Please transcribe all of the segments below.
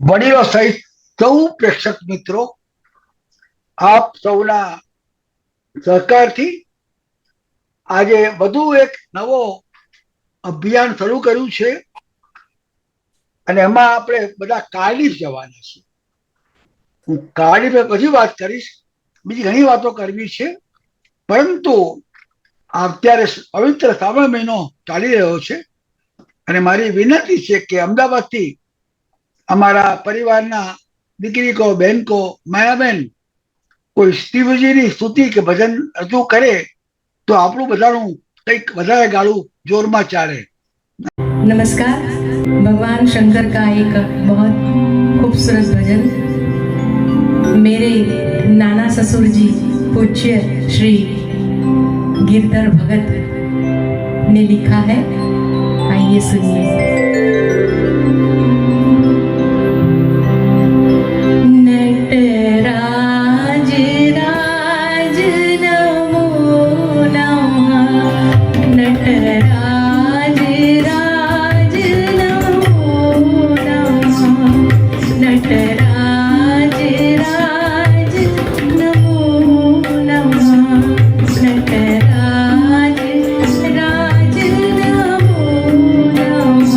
વડીલો સહિત સૌ પ્રેક્ષક મિત્રો, આપ સૌના સહકારથી આજે વધુ એક નવો અભિયાન શરૂ કર્યું છે અને એમાં આપણે બધા કાર્ડિફ જવાના છીએ. હું કાર્ડિફ પછી વાત કરીશ, બીજી ઘણી વાતો કરવી છે, પરંતુ અત્યારે પવિત્ર શ્રાવણ મહિનો ચાલી રહ્યો છે અને મારી વિનંતી છે કે અમદાવાદથી અમારા પરિવારના દીકરી કો બહેન કો માયાબેન કોઈ શિવજીની સ્તુતિ કે ભજન રજૂ કરે તો આપણું બધાનું કંઈક વધારે ગાળું જોરમાં ચાલે. नमस्कार। भगवान शंकर का एक बहुत खूबसूरत भजन मेरे नाना ससुर जी पूज्य श्री गिरधर भगत ने लिखा है, आइए सुनिए। नटराज राज नमो नमः, नटराज राज नमो नमः, नटराज राज नमो नमः, नटराज राज नमो नमः।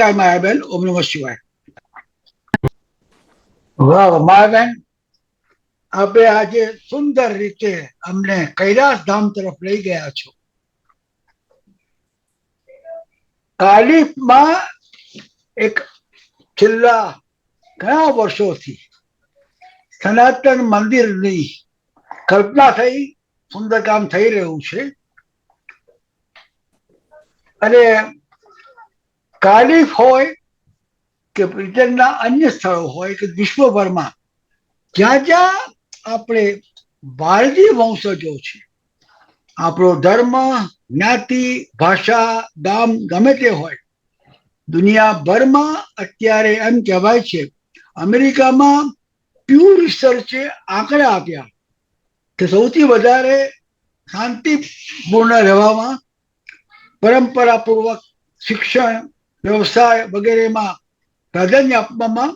નમસ્કાર માયાબેન, ઓમ નમઃ શિવાય. વાહ માયાબેન, આપણે આજે સુંદર રીતે અમને કૈલાસ ધામ તરફ લઈ ગયા છો. કાલિપમાં એક છેલ્લા ઘણા વર્ષોથી સનાતન મંદિરની કલ્પના થઈ, સુંદર કામ થઈ રહ્યું છે. અને કાર્ડિફ હોય કે બ્રિટનના અન્ય સ્થળો હોય કે વિશ્વભરમાં જ્યાં જ્યાં આપણે ભારતીય વંશજો છે, આપણો ધર્મ, જ્ઞાતિ, ભાષા, ગામ ગમે તે હોય, દુનિયાભરમાં અત્યારે એમ કહેવાય છે, અમેરિકામાં પ્યુ રિસર્ચે આંકડા આપ્યા કે સૌથી વધારે શાંતિપૂર્ણ રહેવામાં, પરંપરાપૂર્વક શિક્ષણ, વ્યવસાય વગેરેમાં પ્રાધાન્ય આપવામાં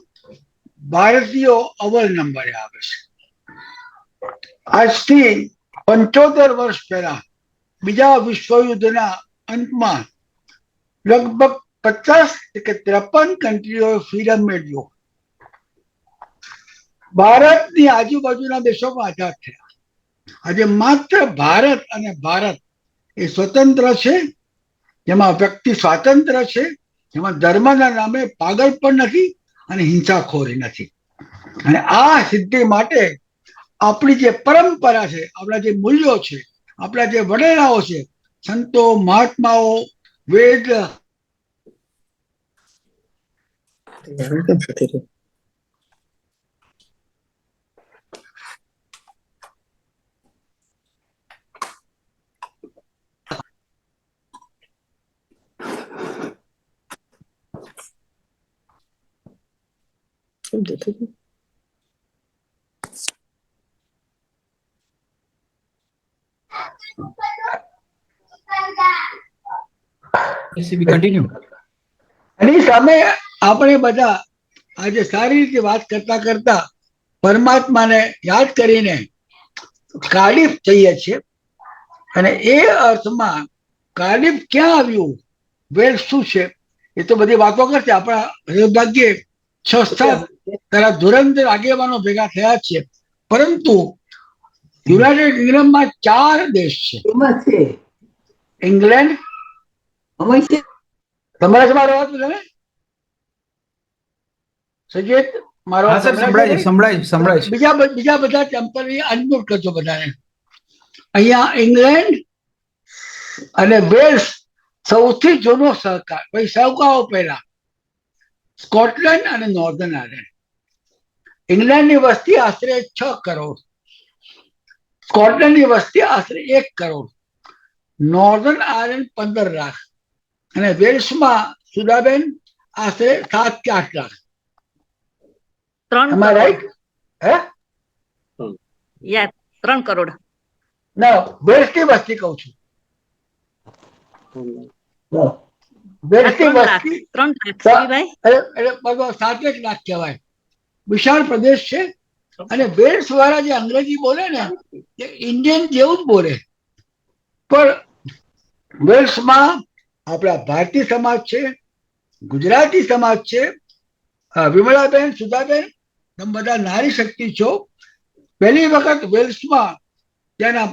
ભારતીયો અવ્વલ નંબરે આવે છે. આજથી 75 વર્ષ પહેલા બીજા વિશ્વયુદ્ધના અંતમાં લગભગ 50 કે 53 કન્ટ્રીઓએ ફ્રીડમ મેળવ્યો. ભારતની આજુબાજુના દેશોમાં આઝાદ થયા. આજે માત્ર ભારત અને ભારત એ સ્વતંત્ર છે, જેમાં વ્યક્તિ સ્વાતંત્ર્ય છે, જેમાં ધર્મના નામે પાગલ પણ નથી અને હિંસાખોરી નથી. અને આ સિદ્ધિ માટે આપણી જે પરંપરા છે, આપણા જે મૂલ્યો છે, આપણા જે વડેરાઓ છે, સંતો, મહાત્માઓ, વેદ, કન્ટિન્યુ. એની સામે આપણે બધા આજે સારી રીતે વાત કરતા કરતા પરમાત્માને યાદ કરીને કાર્ડિફ જઈએ છીએ. અને એ અર્થમાં કાર્ડિફ ક્યાં આવ્યું, વેલ્સ શું છે, એ તો બધી વાતો કરશે. આપણા ભાગ્યે 6-7 તારા ધુરંધર આગેવાનો ભેગા થયા છે, પરંતુ યુનાઇટેડ કિંગડમમાં 4 દેશ છે. ઇંગ્લેન્ડ, તમારા જ મારો વાત તમે સજેત મારો હા સર, સંભળાય છે, સંભળાય છે. બીજા બધા ટેમ્પરરી અનમ્યુટ કરજો બધાને. અહીંયા ઇંગ્લેન્ડ અને વેલ્સ સૌથી જૂનો સહકાર, ભાઈ સહકારો પહેલા સ્કોટલેન્ડ અને નોર્ધન આયર્લેન્ડ. ઇંગ્લેન્ડની વસ્તી આશરે 6 કરોડ, સ્કોટલેન્ડની વસ્તી આશરે 1 કરોડ, નોર્ધન આયર્લેન્ડ 15 લાખ અને વેલ્સમાં સુધાબેન આશરે 7 કે 8 લાખ. 3 Am I right? હે? 3 કરોડ. ના, વેલ્સની વસ્તી કહું છું. વેલ્સની 3 લાખ વસ્તી 3 લાખ ભાઈ. એટલે બધો 7-8 લાખ કહેવાય. વિશાળ પ્રદેશ છે. અને વેલ્સ વાળા જે અંગ્રેજી બોલે ને, એ ઇન્ડિયન જેવું જ બોલે. પણ વેલ્સમાં આપણા ભારતીય સમાજ છે, ગુજરાતી સમાજ છે. વિમળાબેન, સુધાબેન, તમે બધા નારી શક્તિ છો. પહેલી વખત વેલ્સમાં ત્યાંના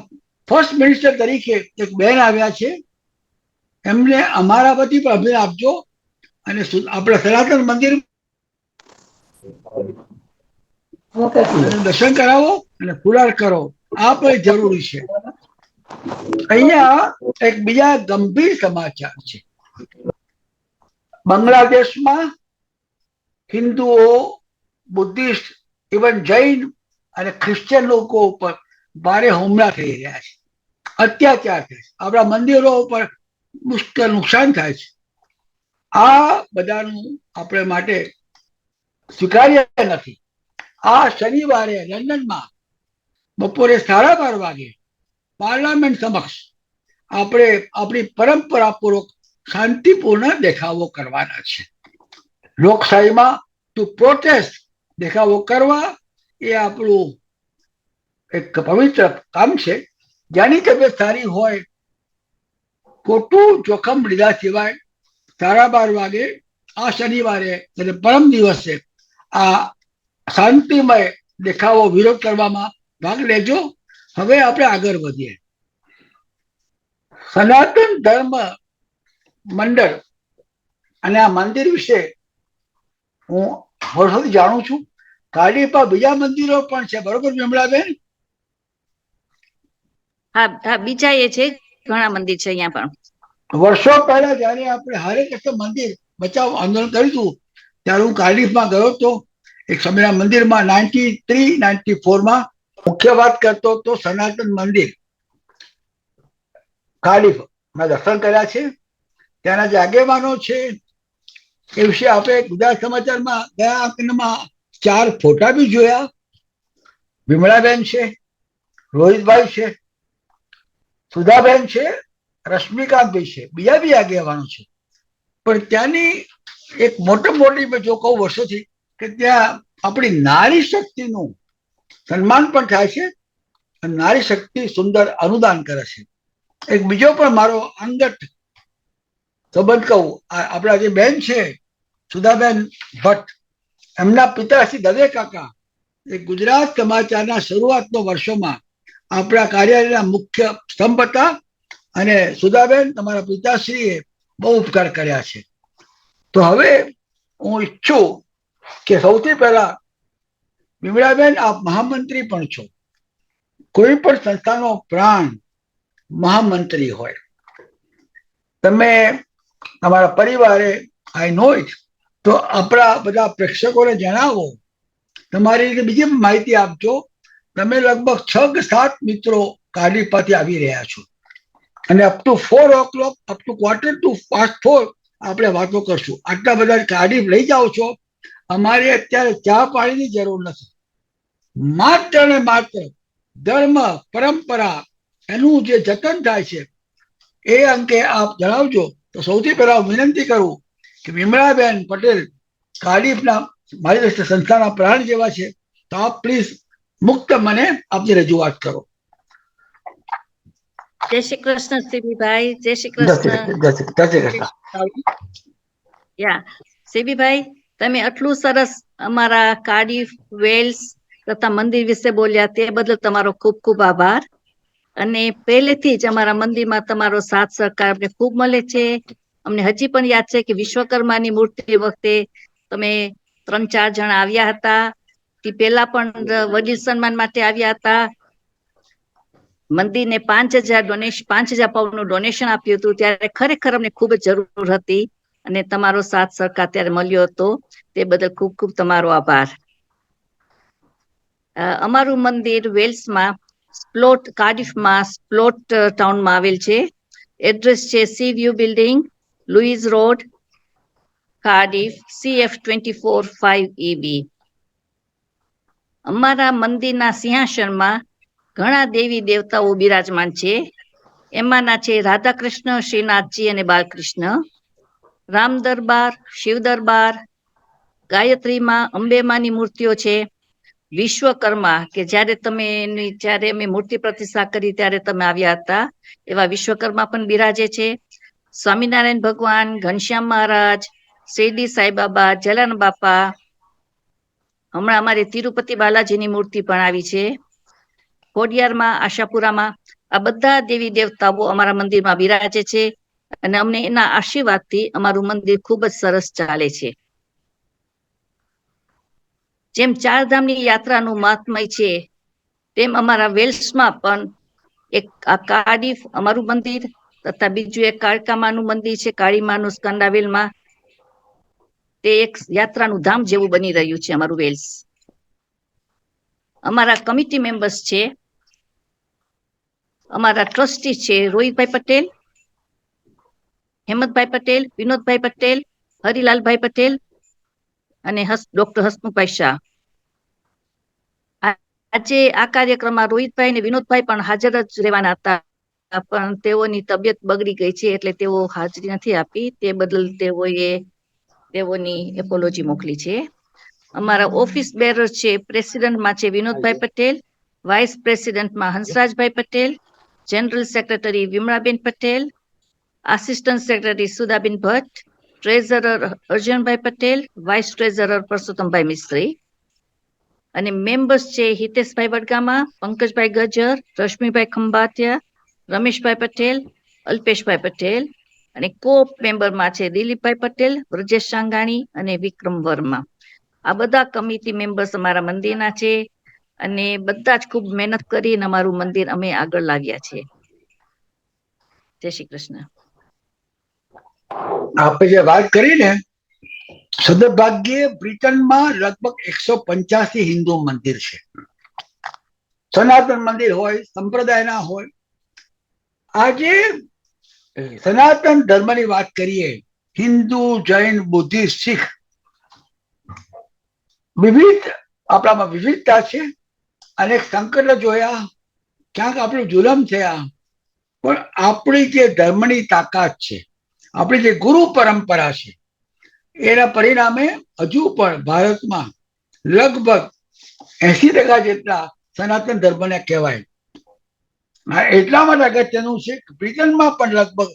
ફર્સ્ટ મિનિસ્ટર તરીકે એક બહેન આવ્યા છે. એમને અમારા વતી પણ અભિનંદન આપજો. અને આપણા સનાતન મંદિર દર્શન કરાવો અને ફુલાર કરો, આ પણ જરૂરી છે. અહીંયા એક બીજા ગંભીર સમાચાર છે. બાંગ્લાદેશમાં હિન્દુઓ, બુદ્ધિસ્ટ, ઇવન જૈન અને ખ્રિશ્ચન લોકો ઉપર ભારે હુમલા થઈ રહ્યા છે, અત્યાચાર થાય છે, આપણા મંદિરો ઉપર મુશ્કેલ નુકસાન થાય છે. આ બધાનું આપણે માટે સ્વીકાર્ય નથી. આ શનિવારે લંડનમાં બપોરે 12:30 વાગે પાર્લામેન્ટ સમક્ષ આપણે આપણી પરંપરાપૂર્વક શાંતિપૂર્ણ દેખાવો કરવાના છે. લોકશાહીમાં ટુ પ્રોટેસ્ટ, દેખાવો કરવા એ આપણું એક પવિત્ર કામ છે. જેની તબિયત સારી હોય, ખોટું જોખમ લીધા સિવાય 12:30 વાગે આ શનિવારે એટલે પરમ દિવસે આ શાંતિમય દેખાવો વિરોધ કરવામાં ભાગ લેજો. હવે આપણે આગળ વધીએ. સનાતન ધર્મ મંડળ અને આ મંદિર વિશે હું વર્ષોથી જાણું છું. કાળીપા બીજા મંદિરો પણ છે, બરોબર વિમળાબેન? હા બીજા એ છે, ઘણા મંદિર છે અહીંયા પણ. વર્ષો પહેલા જયારે આપણે હરે કૃષ્ણ મંદિર બચાવ આંદોલન કર્યું હતું ત્યારે હું કાર્ડિફમાં ગયો હતો. એક સમયના મંદિરમાં 93-94માં મુખ્ય વાત કરતો હતો સનાતન મંદિર કાર્ડિફ. મેં દર્શન કર્યા છે. ત્યાંના જે આગેવાનો છે એ વિશે આપણે ગુજરાત સમાચારમાં ગયા અંકમાં 4 ફોટા બી જોયા. વિમળાબેન છે, રોહિતભાઈ છે, સુધાબેન છે, રશ્મિકાંતભાઈ છે, બીજા બી આગેવાનો છે. પણ ત્યાંની એક મોટી મેં જો કહું વર્ષોથી કે ત્યાં આપણી નારી શક્તિનું સન્માન પણ થાય છે અને નારી શક્તિ સુંદર અનુદાન કરે છે. એક બીજો પણ મારો અંગત સંબંધ કહું, આપણા જે બેન છે સુધાબેન ભટ્ટ, એમના પિતાશ્રી દવે કાકા એ ગુજરાત સમાચારના શરૂઆતના વર્ષોમાં આપણા કાર્યાલયના મુખ્ય સ્તંભ હતા અને સુધાબેન તમારા પિતાશ્રીએ બહુ ઉપકાર કર્યા છે. તો હવે હું ઈચ્છું કે સૌથી પહેલા વિમળાબેન આપ મહામંત્રી પણ છો. કોઈ પણ સંસ્થાનો પ્રાણ મહામંત્રી હોય. તમે તમારા પરિવારે આઈ નો ઇટ, તો આપણા બધા પ્રેક્ષકોને જણાવો, તમારી રીતે બીજી માહિતી આપજો. તમે લગભગ 6 કે 7 મિત્રો કાર્ડિફમાંથી આવી રહ્યા છો અને up to 4 o'clock, up to 4:45 આપણે વાતો કરશું. આટલા બધા કાર્ડિફ લઈ જાઓ છો. અમારે અત્યારે ચા પાણીની જરૂર નથી. માત્ર ને માત્ર ધર્મ પરંપરા એનું જે જતન થાય છે એ અંગે આપ જણાવજો. તો સૌથી પહેલા વિનંતી કરું કે વિમળાબેન પટેલ કાર્ડિફના મારી દ્રષ્ટિએ સંસ્થાના પ્રાણ જેવા છે, તો આપ પ્લીઝ મુક્ત મને આપની રજૂઆત કરો. જય શ્રી કૃષ્ણ સીબીભાઈ, જય શ્રી જય શ્રી કૃષ્ણ. કૃષ્ણ, જય શ્રી કૃષ્ણ. યા સીબીભાઈ, તમે આટલું સરસ અમારા કાર્ડિફ, વેલ્સ તથા મંદિર વિશે બોલ્યા તે બદલ તમારો ખૂબ ખૂબ આભાર. અને પહેલેથી જ અમારા મંદિરમાં તમારો સાથ સહકાર અમને ખૂબ મળે છે. અમને હજી પણ યાદ છે કે વિશ્વકર્માની મૂર્તિ વખતે તમે 3-4 જણા આવ્યા હતા. તે પહેલા પણ વડીલ સન્માન માટે આવ્યા હતા. મંદિરને 5,000 પાઉન્ડનું ડોનેશન આપ્યું હતું. ત્યારે ખરેખર અમને ખૂબ જ જરૂર હતી અને તમારો સાથ સહકાર ત્યારે મળ્યો હતો. તે બદલ ખૂબ ખૂબ તમારો આભાર. અમારું મંદિર વેલ્સમાં કાર્ડિફમાં સ્પ્લોટ ટાઉનમાં આવેલ છે. એડ્રેસ છે sea view building, Louise road, Cardiff, CF 24 5EB. અમારા મંદિરના સિંહાસનમાં ઘણા દેવી દેવતાઓ બિરાજમાન છે. એમાંના છે રાધાકૃષ્ણ, શ્રીનાથજી અને બાલકૃષ્ણ. રામ દરબાર, શિવ દરબાર, ગાયત્રીમાં, અંબેમાની મૂર્તિઓ છે. વિશ્વકર્મા કે જ્યારે અમે મૂર્તિ પ્રતિષ્ઠા કરી ત્યારે તમે આવ્યા હતા, એવા વિશ્વકર્મા પણ બિરાજે છે. સ્વામિનારાયણ ભગવાન, ઘનશ્યામ મહારાજ, શિરડી સાંઈબાબા, જલારામ બાપા. હમણાં અમારે તિરુપતિ બાલાજીની મૂર્તિ પણ આવી છે. ખોડિયારમાં, આશાપુરામાં આ બધા દેવી દેવતાઓ અમારા મંદિરમાં બિરાજે છે અને અમને એના આશીર્વાદથી અમારું મંદિર ખૂબ જ સરસ ચાલે છે. જેમ 4 ધામની યાત્રાનું મહાત્મય છે તેમ અમારા વેલ્સમાં પણ એક આ કાર્ડિફ અમારું મંદિર તથા બીજું એક કાળકામાનું મંદિર છે, કાળીમાનું સ્કંદાવેલમાં. તે એક યાત્રાનું ધામ જેવું બની રહ્યું છે અમારું વેલ્સ. અમારા કમિટી મેમ્બર્સ છે, અમારા ટ્રસ્ટી છે રોહિતભાઈ પટેલ, હેમંતભાઈ પટેલ, વિનોદભાઈ પટેલ, હરિલાલભાઈ પટેલ અને ડોક્ટર હસમુખભાઈ શાહ. આજે આ કાર્યક્રમમાં રોહિતભાઈ અને વિનોદભાઈ પણ હાજર જ રહેવાના હતા, પણ તેઓની તબિયત બગડી ગઈ છે એટલે તેઓ હાજરી નથી આપી. તે બદલ તેઓની એપોલોજી મોકલી છે. અમારા ઓફિસ બેરર છે, પ્રેસિડેન્ટમાં છે વિનોદભાઈ પટેલ, વાઇસ પ્રેસિડેન્ટમાં Hansrajbhai Patel, general secretary Vimlaben Patel, assistant secretary Sudhaben Bhatt, treasurer Arjunbhai Patel, vice treasurer Parsottambhai Mistry. અને મેમ્બર્સ છે હિતેશભાઈ વડગામા, પંકજભાઈ ગજર, રશ્મિભાઈ ખંભાતિયા, રમેશભાઈ પટેલ, અલ્પેશભાઈ પટેલ. અને કો મેમ્બરમાં છે દિલીપભાઈ પટેલ, બ્રજેશ સાંગાણી અને વિક્રમ વર્મા. આ બધા કમિટી મેમ્બર્સ અમારા મંદિરના છે અને બધા જ ખૂબ મહેનત કરીને અમારું મંદિર અમે આગળ લાવ્યા છીએ. જય શ્રી કૃષ્ણ. આપણે જે વાત કરી ને, સદભાગ્યે બ્રિટનમાં લગભગ 185 હિન્દુ મંદિર છે. સનાતન મંદિર હોય, સંપ્રદાયના હોય. આજે સનાતન ધર્મની વાત કરીએ, હિન્દુ, જૈન, બુદ્ધિસ્ટ, શીખ, આપણામાં વિવિધતા છે. અનેક સંકટ જોયા, ક્યાંક આપણું જુલમ થયા, પણ આપણી જે ધર્મની તાકાત છે, આપણી જે ગુરુ પરંપરા છે, એના પરિણામે હજુ પણ ભારતમાં લગભગ 80% જેટલા સનાતન ધર્મને કહેવાય. એટલા માટે અગત્યનું છે કે બ્રિટનમાં પણ લગભગ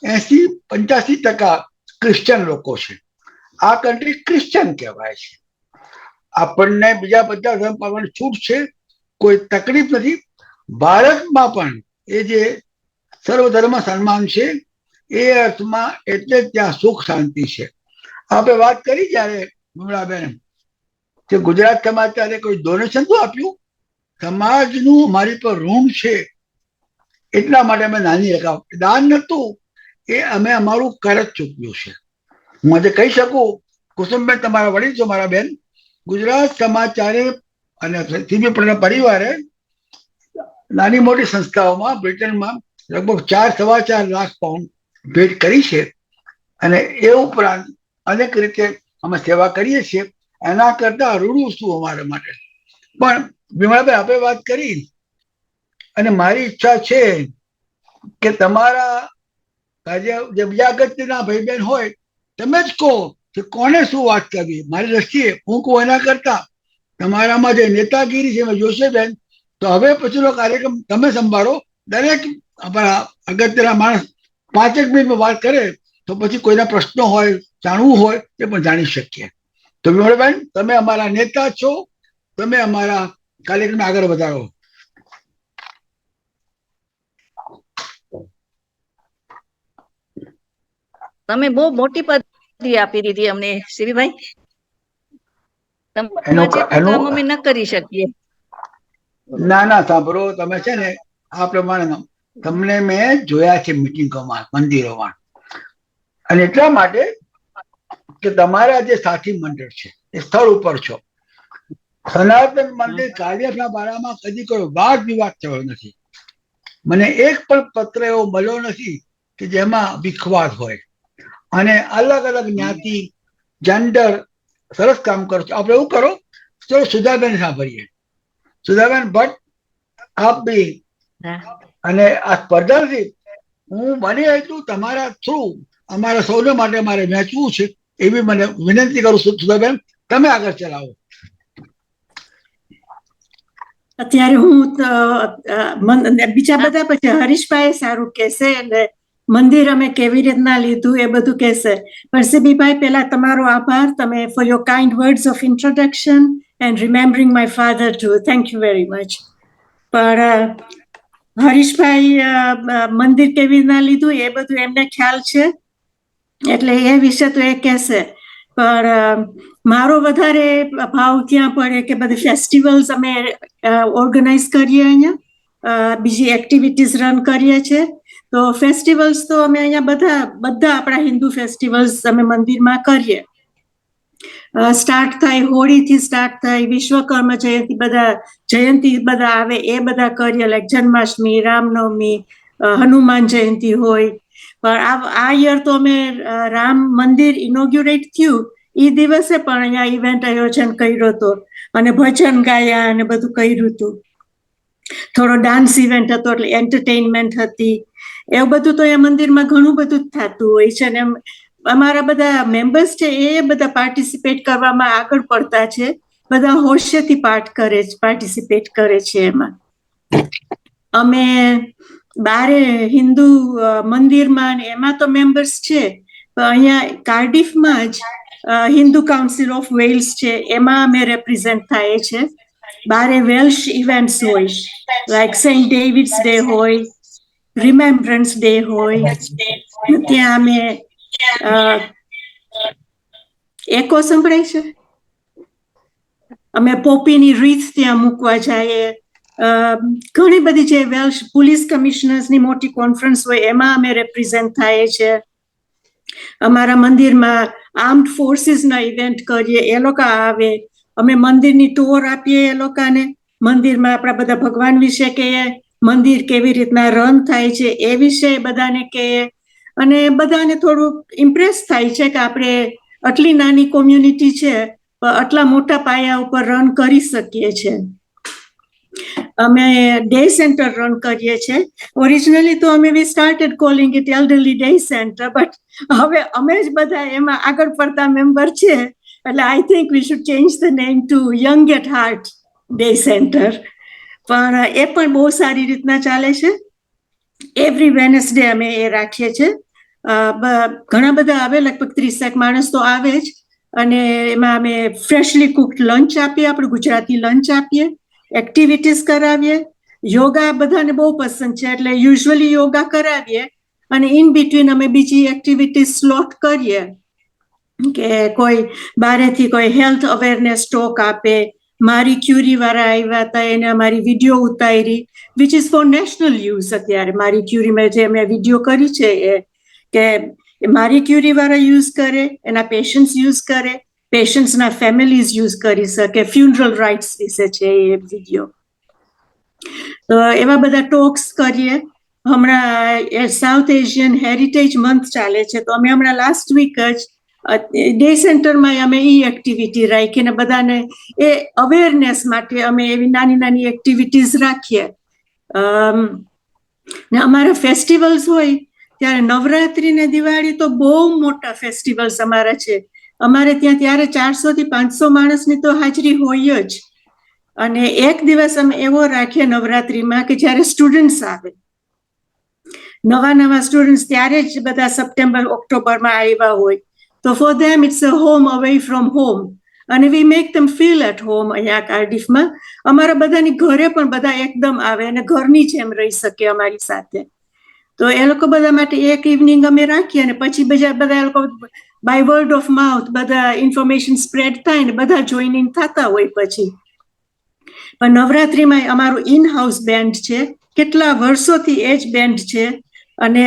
80-85% ક્રિશ્ચન લોકો છે. આ કન્ટ્રી ક્રિશ્ચન કહેવાય છે. આપણને બીજા બધા ધર્મ પાળવાની છૂટ છે, કોઈ તકલીફ નથી. ભારતમાં પણ એ જે સર્વધર્મ સન્માન છે, એ અર્થમાં એટલે ત્યાં સુખ શાંતિ છે. આપણે વાત કરી જ્યારે વિમળાબેન કે ગુજરાત સમાચારે કોઈ ડોનેશન તો આપ્યું, સમાજનું મારી પર ઋણ છે એટલા માટે અમે નાની રકમ દાન નતું, એ અમે અમારું કર જ ચૂક્યું છે. હું આજે કહી શકું, કુસુમબેન તમારા વડીલ છો, મારા બેન, ગુજરાત સમાચારે અને પરિવારે નાની મોટી સંસ્થાઓમાં બ્રિટનમાં લગભગ 4-4.25 લાખ પાઉન્ડ ભેટ કરી છે. અને એ ઉપરાંત અનેક રીતે અમે સેવા કરીએ છીએ. એના કરતા રૂડું શું અમારા માટે. પણ વિમળાભાઈ આપણે વાત કરી, અને મારી ઈચ્છા છે કે તમારા જે બીજા અગત્યના ભાઈ બહેન હોય, તમે જ કહો કે કોને શું વાત કરવી. મારી દ્રષ્ટિએ હું કહું એના કરતા તમારામાં જે નેતાગીરી છે જોશે બેન, તો હવે પછીનો કાર્યક્રમ તમે સંભાળો. દરેક આપણા અગત્યના માણસ 5 મિનિટમાં વાત કરે તો પછી કોઈના પ્રશ્નો હોય, જાણવું હોય, એ પણ જાણી શકીએ. તો વિમળાબેન, તમે અમારા નેતા છો, તમે અમારા કાર્યક્રમ આગળ વધારો. તમે બહુ મોટી પદવી આપી દીધી અમને શિરીભાઈ. એનું કામ અમે ન કરી શકીએ. ના, સાંભળો, તમે છે ને આ પ્રમાણે તમને મેં જોયા છે મિટિંગોમાં, મંદિરોમાં, અને એટલા માટે કે તમારા જે સાથી મંડળ છે એ સ્થળ ઉપર છો. સનાતન મંદિર કાર્યના બારામાં કદી કોઈ વાદ વિવાદ થયો નથી. મને એક પણ પત્ર એવો મળ્યો નથી કે જેમાં વિખવાદ હોય. અને અલગ અલગ જ્ઞાતિ, જેન્ડર, સરસ કામ કરો છો. આપણે એવું કરો, ચલો સુધાબેન સાંભળીએ. સુધાબેન ભટ્ટ, આપ બી અને આ સ્પર્ધાથી હું બને એટલું તમારા થ્રુ અમારા સૌને માટે મારે વહેંચવું છે, એવી મને વિનંતી કરું છું. સુધાબેન, તમે આગળ ચલાવો. અત્યારે હું બીજા બધા પછી હરીશભાઈ સારું કહેશે, એટલે મંદિર અમે કેવી રીતના લીધું એ બધું કહેશે. પણ સીબીભાઈ, પહેલા તમારો આભાર, તમે for your kind words of introduction and remembering my father two. Thank you very much. પણ હરીશભાઈ મંદિર કેવી રીતના લીધું એ બધું એમને ખ્યાલ છે, એટલે એ વિશે તો એ કહેશે. પણ મારો વધારે ભાવ ત્યાં પડે કે બધી ફેસ્ટિવલ્સ અમે ઓર્ગેનાઇઝ કરીએ, અહીંયા બીજી એક્ટિવિટીઝ રન કરીએ છીએ. તો ફેસ્ટિવલ્સ તો અમે અહીંયા બધા આપણા હિન્દુ ફેસ્ટિવલ્સ અમે મંદિરમાં કરીએ. સ્ટાર્ટ થાય, હોળીથી સ્ટાર્ટ થાય, વિશ્વકર્મા જયંતિ, બધા જયંતિ બધા આવે એ બધા કરીએ, લાઈક જન્માષ્ટમી, રામનવમી, હનુમાન જયંતિ હોય. પણ આ યર તો અમે રામ મંદિર ઇનોગ્યુરેટ થયું એ દિવસે પણ અહીંયા ઇવેન્ટ આયોજન કર્યો હતો, અને ભજન ગાયા અને બધું કર્યું હતું. થોડો ડાન્સ ઇવેન્ટ હતો, એટલે એન્ટરટેનમેન્ટ હતી. એવું બધું તો એ મંદિરમાં ઘણું બધું જ થતું હોય છે. અને અમારા બધા મેમ્બર્સ છે એ બધા પાર્ટિસિપેટ કરવામાં આગળ પડતા છે. બધા હોશિયારથી પાર્ટિસિપેટ કરે છે. એમાં અમે બારે હિન્દુ મંદિરમાં એમાં તો મેમ્બર્સ છે, અહીંયા કાર્ડિફમાં જ હિન્દુ કાઉન્સિલ ઓફ વેલ્સ છે, એમાં અમે રેપ્રેઝન્ટ થાય છે. બારે વેલ્શ ઇવેન્ટ્સ હોય, લાઈક સેન્ટ ડેવિડ્સ ડે હોય, રિમેમ્બ્રન્સ ડે હોય, ત્યાં અમે એકો સંભળાય છે, અમે પોપીની રીત ત્યાં મૂકવા જઈએ. ઘણી બધી જે વેલ્શ પોલીસ કમિશનર્સની મોટી કોન્ફરન્સ હોય એમાં અમે રેપ્રેઝન્ટ થાય છે. અમારા મંદિરમાં આર્મ્ડ ફોર્સીસના ઇવેન્ટ કરીએ, એ લોકો આવે, અમે મંદિરની ટૂર આપીએ એ લોકોને, મંદિરમાં આપણા બધા ભગવાન વિશે કહીએ, મંદિર કેવી રીતના રન થાય છે એ વિશે બધાને કહીએ, અને બધાને થોડું ઇમ્પ્રેસ થાય છે કે આપણે આટલી નાની કોમ્યુનિટી છે આટલા મોટા પાયા ઉપર રન કરી શકીએ છીએ. અમે ડે સેન્ટર રન કરીએ છીએ. ઓરિજિનલી તો અમે we started calling it elderly day centre, but હવે અમે જ બધા એમાં આગળ પડતા મેમ્બર છે, એટલે I think we should change the name to young at heart day centre. પણ એ પણ બહુ સારી રીતના ચાલે છે. એવરી વેનસડે અમે એ રાખીએ છીએ. ઘણા બધા આવે, લગભગ 30 માણસ તો આવે જ, અને એમાં અમે ફ્રેશલી કુક્ડ લંચ આપીએ, આપણે ગુજરાતી લંચ આપીએ, એક્ટિવિટીઝ કરાવીએ. યોગા બધાને બહુ પસંદ છે એટલે યુઝ્યુઅલી યોગા કરાવીએ, અને ઇન બિટવીન અમે બીજી એક્ટિવિટીઝ સ્લોટ કરીએ, કે કોઈ બારેથી કોઈ હેલ્થ અવેરનેસ ટોક આપે. મારી ક્યુરી વાળા આવ્યા હતા, એને અમારી વિડીયો ઉતારી, which is for national use. અત્યારે મારી ક્યુરીમાં જે મેં વિડીયો કરી છે એ કે મારી ક્યુરી વાળા યુઝ કરે, એના પેશન્ટ્સ યુઝ કરે, પેશન્ટ્સના ફેમિલીઝ યુઝ કરી શકે. ફ્યુનરલ રાઇટ્સ વિશે છે એ વિડીયો. તો એવા બધા ટોક્સ કરીએ. હમણાં સાઉથ એશિયન હેરિટેજ મંથ ચાલે છે, તો અમે હમણાં લાસ્ટ વીક જ ડે સેન્ટરમાં અમે એ એક્ટિવિટી રાખીને બધાને એ અવેરનેસ માટે અમે એવી નાની નાની એક્ટિવિટીઝ રાખીએ. ને અમારા ફેસ્ટિવલ્સ હોય ત્યારે નવરાત્રી ને દિવાળી તો બહુ મોટા ફેસ્ટિવલ્સ અમારા છે. અમારે ત્યાં ત્યારે 400 થી 500 માણસની તો હાજરી હોય જ. અને એક દિવસ અમે એવો રાખીએ નવરાત્રીમાં કે જ્યારે સ્ટુડન્ટ્સ આવે, નવા સ્ટુડન્ટ્સ ત્યારે જ બધા સપ્ટેમ્બર ઓક્ટોબરમાં આવ્યા હોય, તો for them it's a home away from home, અને we make them feel at home. અહીંયા કાર્ડિફમાં અમારા બધાની ઘરે પણ બધા એકદમ આવે અને ઘરની જેમ રહી શકે અમારી સાથે. તો એ લોકો બધા માટે એક ઇવનિંગ અમે રાખીએ, અને પછી બધા લોકો બાય વર્ડ ઓફ માઉથ બધા ઇન્ફોર્મેશન સ્પ્રેડ થાય ને બધા જોઈનિંગ થતા હોય. પછી પણ નવરાત્રીમાં અમારું ઇન હાઉસ બેન્ડ છે, કેટલા વર્ષોથી એ જ બેન્ડ છે, અને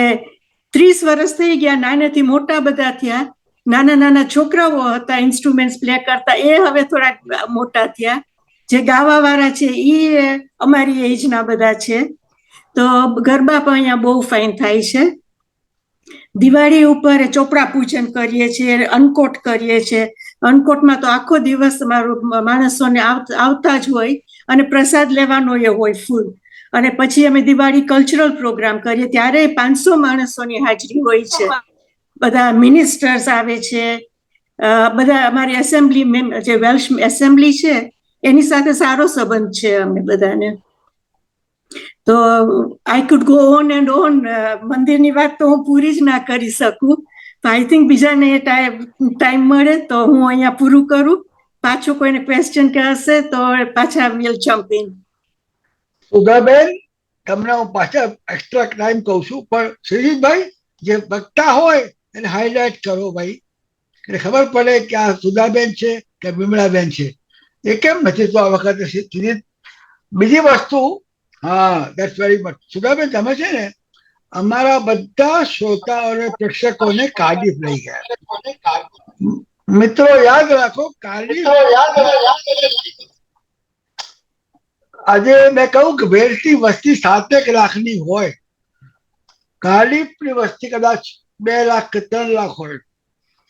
30 વર્ષ થઈ ગયા. નાનેથી મોટા બધા થયા. નાના છોકરાઓ હતા ઇન્સ્ટ્રુમેન્ટ્સ પ્લે કરતા, એ હવે થોડાક મોટા થયા. જે ગાવા વાળા છે એ અમારી એજના બધા છે. તો ગરબા પણ અહીંયા બહુ ફાઇન થાય છે. દિવાળી ઉપર ચોપડા પૂજન કરીએ છીએ, અન્નકોટ કરીએ છીએ. અન્નકોટમાં તો આખો દિવસ અમારું માણસોને આવતા જ હોય, અને પ્રસાદ લેવાનો એ હોય ફૂલ. અને પછી અમે દિવાળી કલ્ચરલ પ્રોગ્રામ કરીએ, ત્યારે 500 માણસોની હાજરી હોય છે. બધા મિનિસ્ટર્સ આવે છે, બધા અમારી એસેમ્બલી જે વેલ્શ એસેમ્બલી છે એની સાથે સારો સંબંધ છે અમે બધાને. તો I could go on and on. મંદિરની વાત તો હું પૂરી જ ના કરી શકું. તો આઈ થિંક બીજાને ટાઈમ મળે તો હું અહીંયા પૂરું કરું. પાછું કોઈને ક્વેશ્ચન કે હશે તો પાછા વિલ જમ્પ ઇન. સુધાબેન, તમને હું પાછા એક્સ્ટ્રા ટાઈમ કહું છું, પણ શ્રીજીતભાઈ જે વક્તા હોય એને હાઇલાઇટ કરો ભાઈ, એટલે ખબર પડે કે આ સુધાબેન છે કે વિમળાબેન છે. એ કેમ નથી તો આ વખતે શ્રીજીત? બીજી વસ્તુ, હા, દેટ્સ વેરી મચ. સુધાબેન, તમે છે ને અમારા બધા શ્રોતાઓ અને પ્રેક્ષકોને કાર્ડિફ લઈ ગયા. મિત્રો યાદ રાખો, કાર્ડિફ આજે મેં કહ્યું કે વેલ્સની વસ્તી 7 લાખની હોય, કાર્ડિફની વસ્તી કદાચ 2 લાખ કે 3 લાખ હોય.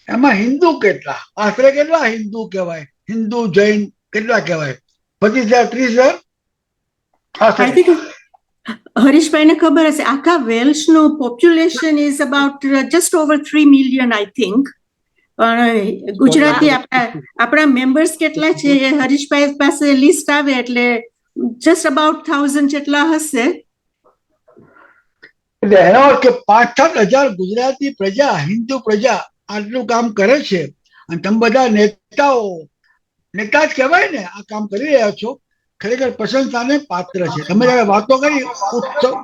એમાં હિન્દુ કેટલા, આશરે કેટલા હિન્દુ કહેવાય? હિન્દુ જૈન કેટલા કહેવાય? 25,000 30,000? હરીશભાઈને ખબર હશે, આખા વેલ્શનું population is about just over 3 million I think. પણ ગુજરાતી આપણા મેમ્બર્સ કેટલા છે એ હરીશભાઈ પાસે લિસ્ટ આવે એટલે જસ્ટ અબાઉટ 1000 જેટલા હશે. એટલે એનો અર્થ કે 5-7 હજાર ગુજરાતી પ્રજા, હિન્દુ પ્રજા આટલું કામ કરે છે, અને તમે બધા નેતા જ કહેવાય ને, આ કામ કરી રહ્યા છો, ખરેખર પ્રશંસાને પાત્ર છે. તમે જયારે વાતો કરી ઉત્સવ,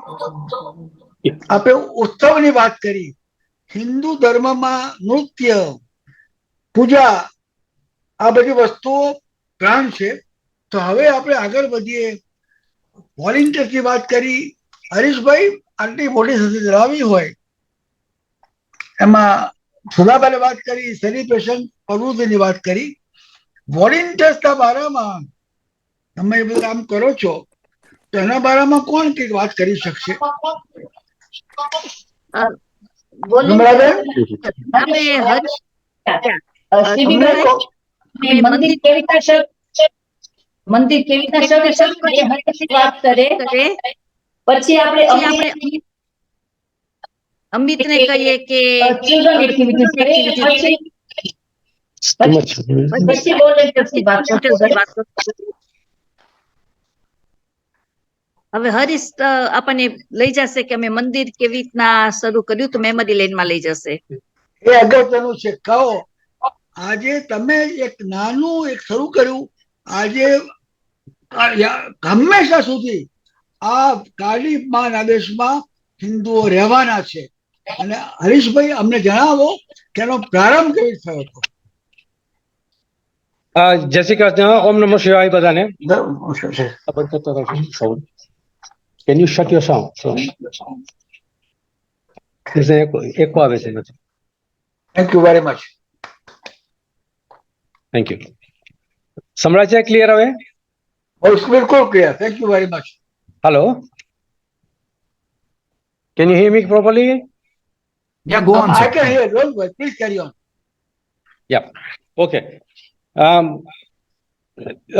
આપણે ઉત્સવની વાત કરી, હિન્દુ ધર્મમાં નૃત્ય, પૂજા, આ બધી વસ્તુઓ પ્રાણ છે. તો હવે આપણે આગળ વધીએ. વોલેન્ટિયર્સની વાત કરી. હરીશભાઈ આટલી મોટી સંસ્થા ધરાવી હોય, એમાં સુધાભાઈ વાત કરી, સેલિબ્રેશન પ્રવૃત્તિની વાત કરી, વોલેન્ટિયર્સના બારામાં તમે એ બધું કામ કરો છો, તો એના બારામાં કોણ કંઈક વાત કરી શકશે? વિમલાબેન, આપણે તમને કહો. મંદિર કેવી રીતે શરૂ થયું એ હરીશ વાત કરે, પછી આપણે અમિતને કહીએ કે children activities કરીએ, પછી volunteers ની વાત કરશું. હવે હરીશ આપણને લઈ જશે કે અમે મંદિર કેવી રીતના શરૂ કર્યું, તો મેમરી લેનમાં લઈ જશે. એ અગત્યનું છે. કહો, આજે તમે એક નાનું એક શરૂ કર્યું, આજે હંમેશા સુધી આ કાળી માના દેશમાં હિન્દુઓ રહેવાના છે. અને હરીશભાઈ અમને જણાવો કે એનો પ્રારંભ કેવી રીતે થયો હતો? જય શ્રી કૃષ્ણ, ઓમ નમઃ શિવાય બધાને. Can you shut your sound? Echo આવે છે. Thank you very much. Thank you. સંભળાય છે ક્લિયર હવે? બિલકુલ clear. Thank you very much. Hello, can you hear me properly? Yeah, go on, I sir. can hear. Don't worry. Please carry on. Yeah, okay.